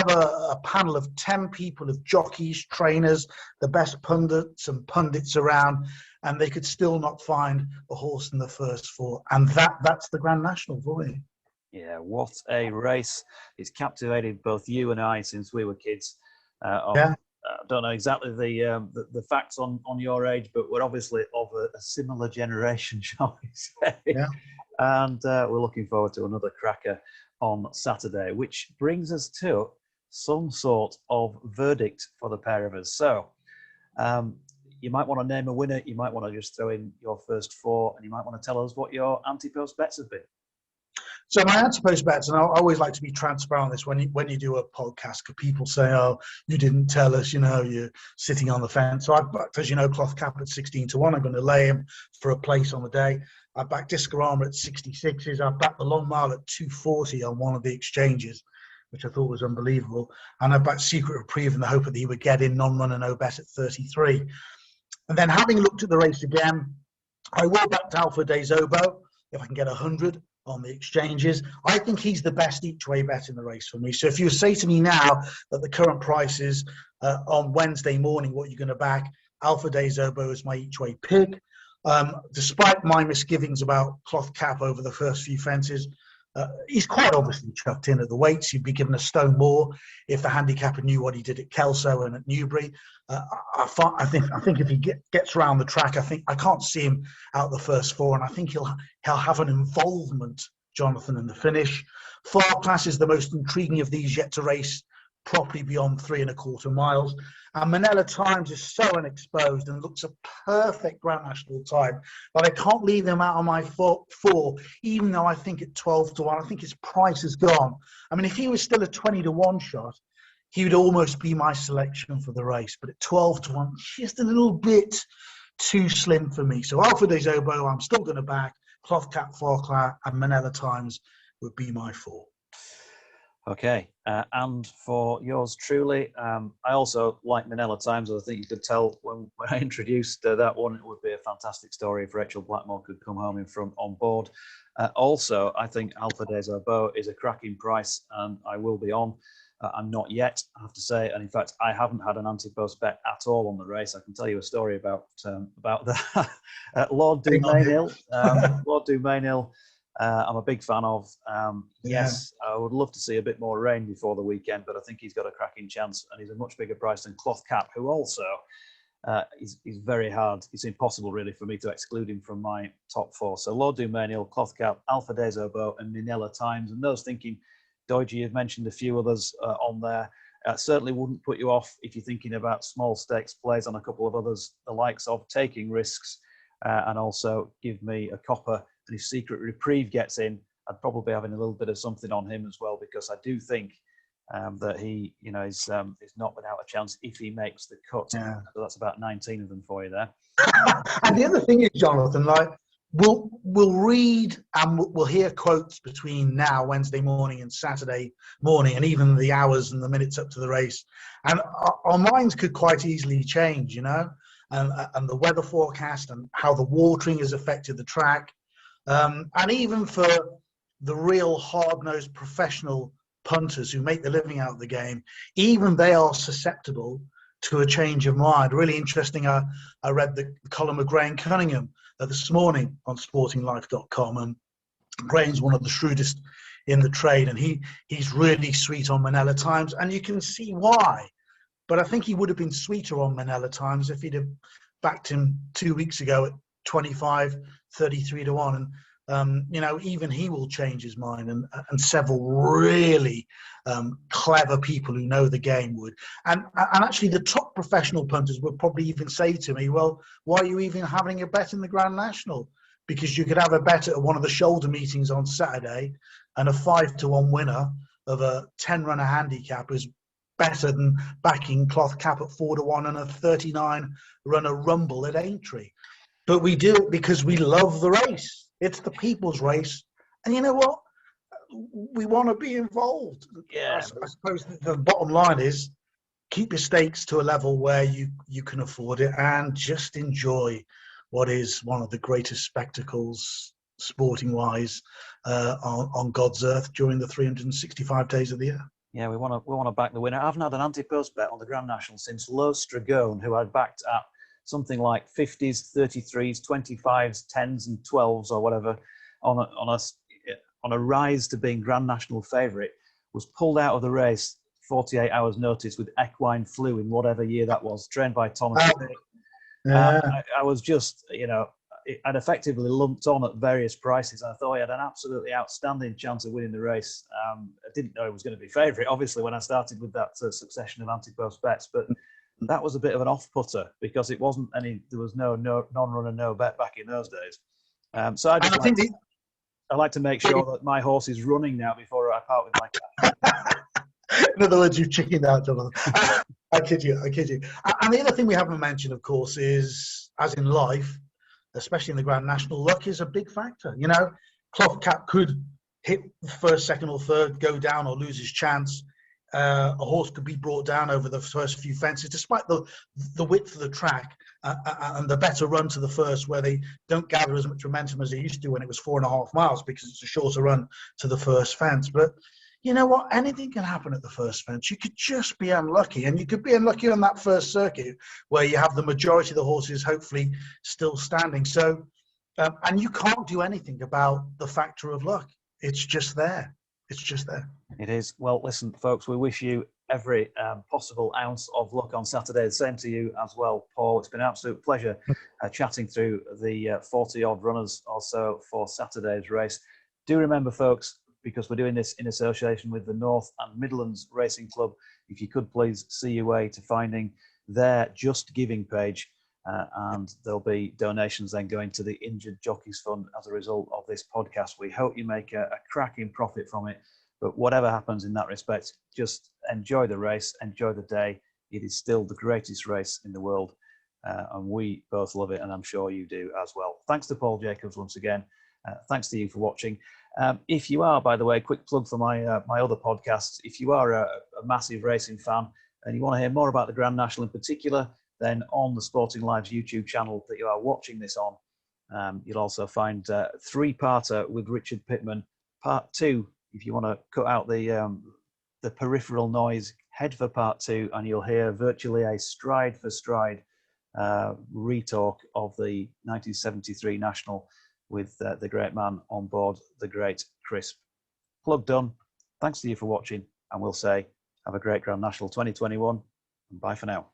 a panel of 10 people, of jockeys, trainers, the best pundits around, and they could still not find a horse in the first 4. And that's the Grand National for you. Yeah, what a race. It's captivated both you and I since we were kids. Yeah. I don't know exactly the facts on your age, but we're obviously of a similar generation, shall we say. Yeah. And we're looking forward to another cracker on Saturday, which brings us to some sort of verdict for the pair of us. So you might want to name a winner. You might want to just throw in your first four, and you might want to tell us what your anti-post bets have been. So my anti-post bets, and I always like to be transparent on this when you do a podcast, because people say, "Oh, you didn't tell us," you're sitting on the fence. So I've backed, as you know, Cloth Cap at 16-1. I'm going to lay him for a place on the day. I backed Discorama at 66s. I backed the Long Mile at 240 on one of the exchanges, which I thought was unbelievable. And I backed Secret Reprieve in the hope that he would get in non-run and no bet at 33. And then, having looked at the race again, I will back Alpha Dei Zobo if I can get 100 on the exchanges. I think he's the best each way bet in the race for me. So if you say to me now that the current price is on Wednesday morning, what you're going to back, Alpha Dei Zobo is my each way pick. Despite my misgivings about Cloth Cap over the first few fences, he's quite obviously chucked in at the weights. You'd be given a stone more if the handicapper knew what he did at Kelso and at Newbury. I think if he gets around the track, I can't see him out the first four, and I think he'll have an involvement, Jonathan, in the finish. Far Class is the most intriguing of these yet to race properly beyond 3.25 miles. And Manila Times is so unexposed and looks a perfect Grand National time, but I can't leave him out of my four, even though I think at 12-1, I think his price is gone. I mean, if he was still a 20-1 shot, he would almost be my selection for the race. But at 12-1, just a little bit too slim for me. So Alpha Dei Zobo, I'm still going to back. Cloth Cap, Farclay, and Manila Times would be my four. Okay, and for yours truly, I also like Manila Times. I think you could tell when I introduced that one, it would be a fantastic story if Rachel Blackmore could come home in front on board. Also, I think Alpha Dei Zobo is a cracking price, and I will be on. I'm not yet, I have to say, and in fact, I haven't had an anti-post bet at all on the race. I can tell you a story about that. Lord Dumainhill, Lord Dumainhill. I'm a big fan of. Yes, I would love to see a bit more rain before the weekend, but I think he's got a cracking chance, and he's a much bigger price than Cloth Cap, who also is very hard. It's impossible, really, for me to exclude him from my top four. So Lord Dumainhill, Cloth Cap, Alpha Dei Zobo, and Manila Times. And those thinking, Doidge, you've mentioned a few others on there. Certainly wouldn't put you off if you're thinking about small stakes plays on a couple of others, the likes of taking risks, and also give me a copper. And if Secret Reprieve gets in, I'd probably be having a little bit of something on him as well, because I do think that he, is not without a chance if he makes the cut. Yeah. So that's about 19 of them for you there. And the other thing is, Jonathan, like we'll read and we'll hear quotes between now, Wednesday morning, and Saturday morning, and even the hours and the minutes up to the race, and our minds could quite easily change, and the weather forecast and how the watering has affected the track. And even for the real hard-nosed professional punters who make the living out of the game, even they are susceptible to a change of mind. Really interesting. I read the column of Graham Cunningham this morning on sportinglife.com, and Graham's one of the shrewdest in the trade, and he's really sweet on Manila Times, and you can see why. But I think he would have been sweeter on Manila Times if he'd have backed him 2 weeks ago at 25, 33-1, and even he will change his mind, and several really clever people who know the game would, and actually the top professional punters would probably even say to me, well, why are you even having a bet in the Grand National? Because you could have a bet at one of the shoulder meetings on Saturday, and a 5-1 winner of a 10-runner handicap is better than backing Cloth Cap at 4-1 and a 39-runner rumble at Aintree. But we do it because we love the race. It's the people's race. And you know what? We want to be involved. Yeah. I suppose the bottom line is keep your stakes to a level where you can afford it, and just enjoy what is one of the greatest spectacles, sporting-wise, on God's earth during the 365 days of the year. Yeah, we want to back the winner. I haven't had an anti-post bet on the Grand National since Los Stragone, who I'd backed at something like 50s, 33s, 25s, 10s, and 12s or whatever on a rise to being Grand National favourite, was pulled out of the race 48 hours notice with equine flu in whatever year that was, trained by Thomas. I was just, I'd effectively lumped on at various prices. I thought he had an absolutely outstanding chance of winning the race. I didn't know he was going to be favourite, obviously, when I started with that succession of anti-post bets, but that was a bit of an off-putter because it wasn't there was no non-runner, no bet back in those days. So I just I like to make sure that my horse is running now before I part with my cash. In other words, you've chickened out, Jonathan. I kid you. And the other thing we haven't mentioned, of course, is, as in life, especially in the Grand National, luck is a big factor. You know, Clough Cap could hit first, second, or third, go down, or lose his chance. A horse could be brought down over the first few fences, despite the width of the track and the better run to the first, where they don't gather as much momentum as they used to when it was 4.5 miles, because it's a shorter run to the first fence. But you know what? Anything can happen at the first fence. You could just be unlucky, and you could be unlucky on that first circuit where you have the majority of the horses hopefully still standing. So, and you can't do anything about the factor of luck. It's just there. It's just there. It is. Well, listen, folks, we wish you every possible ounce of luck on Saturday. The same to you as well, Paul. It's been an absolute pleasure chatting through the 40-odd runners or so for Saturday's race. Do remember, folks, because we're doing this in association with the North and Midlands Racing Club, if you could please see your way to finding their Just Giving page, and there'll be donations then going to the Injured Jockeys Fund as a result of this podcast. We hope you make a cracking profit from it, but whatever happens in that respect, just enjoy the race, enjoy the day. It is still the greatest race in the world, and we both love it, and I'm sure you do as well. Thanks to Paul Jacobs once again. Thanks to you for watching. If you are, by the way, quick plug for my other podcasts, if you are a massive racing fan and you want to hear more about the Grand National in particular, then on the Sporting Lives YouTube channel that you are watching this on, you'll also find three-parter with Richard Pittman. Part 2, if you want to cut out the peripheral noise, head for part 2, and you'll hear virtually a stride-for-stride retalk of the 1973 National with the great man on board, the great Crisp. Plug done. Thanks to you for watching, and we'll say have a great Grand National 2021, and bye for now.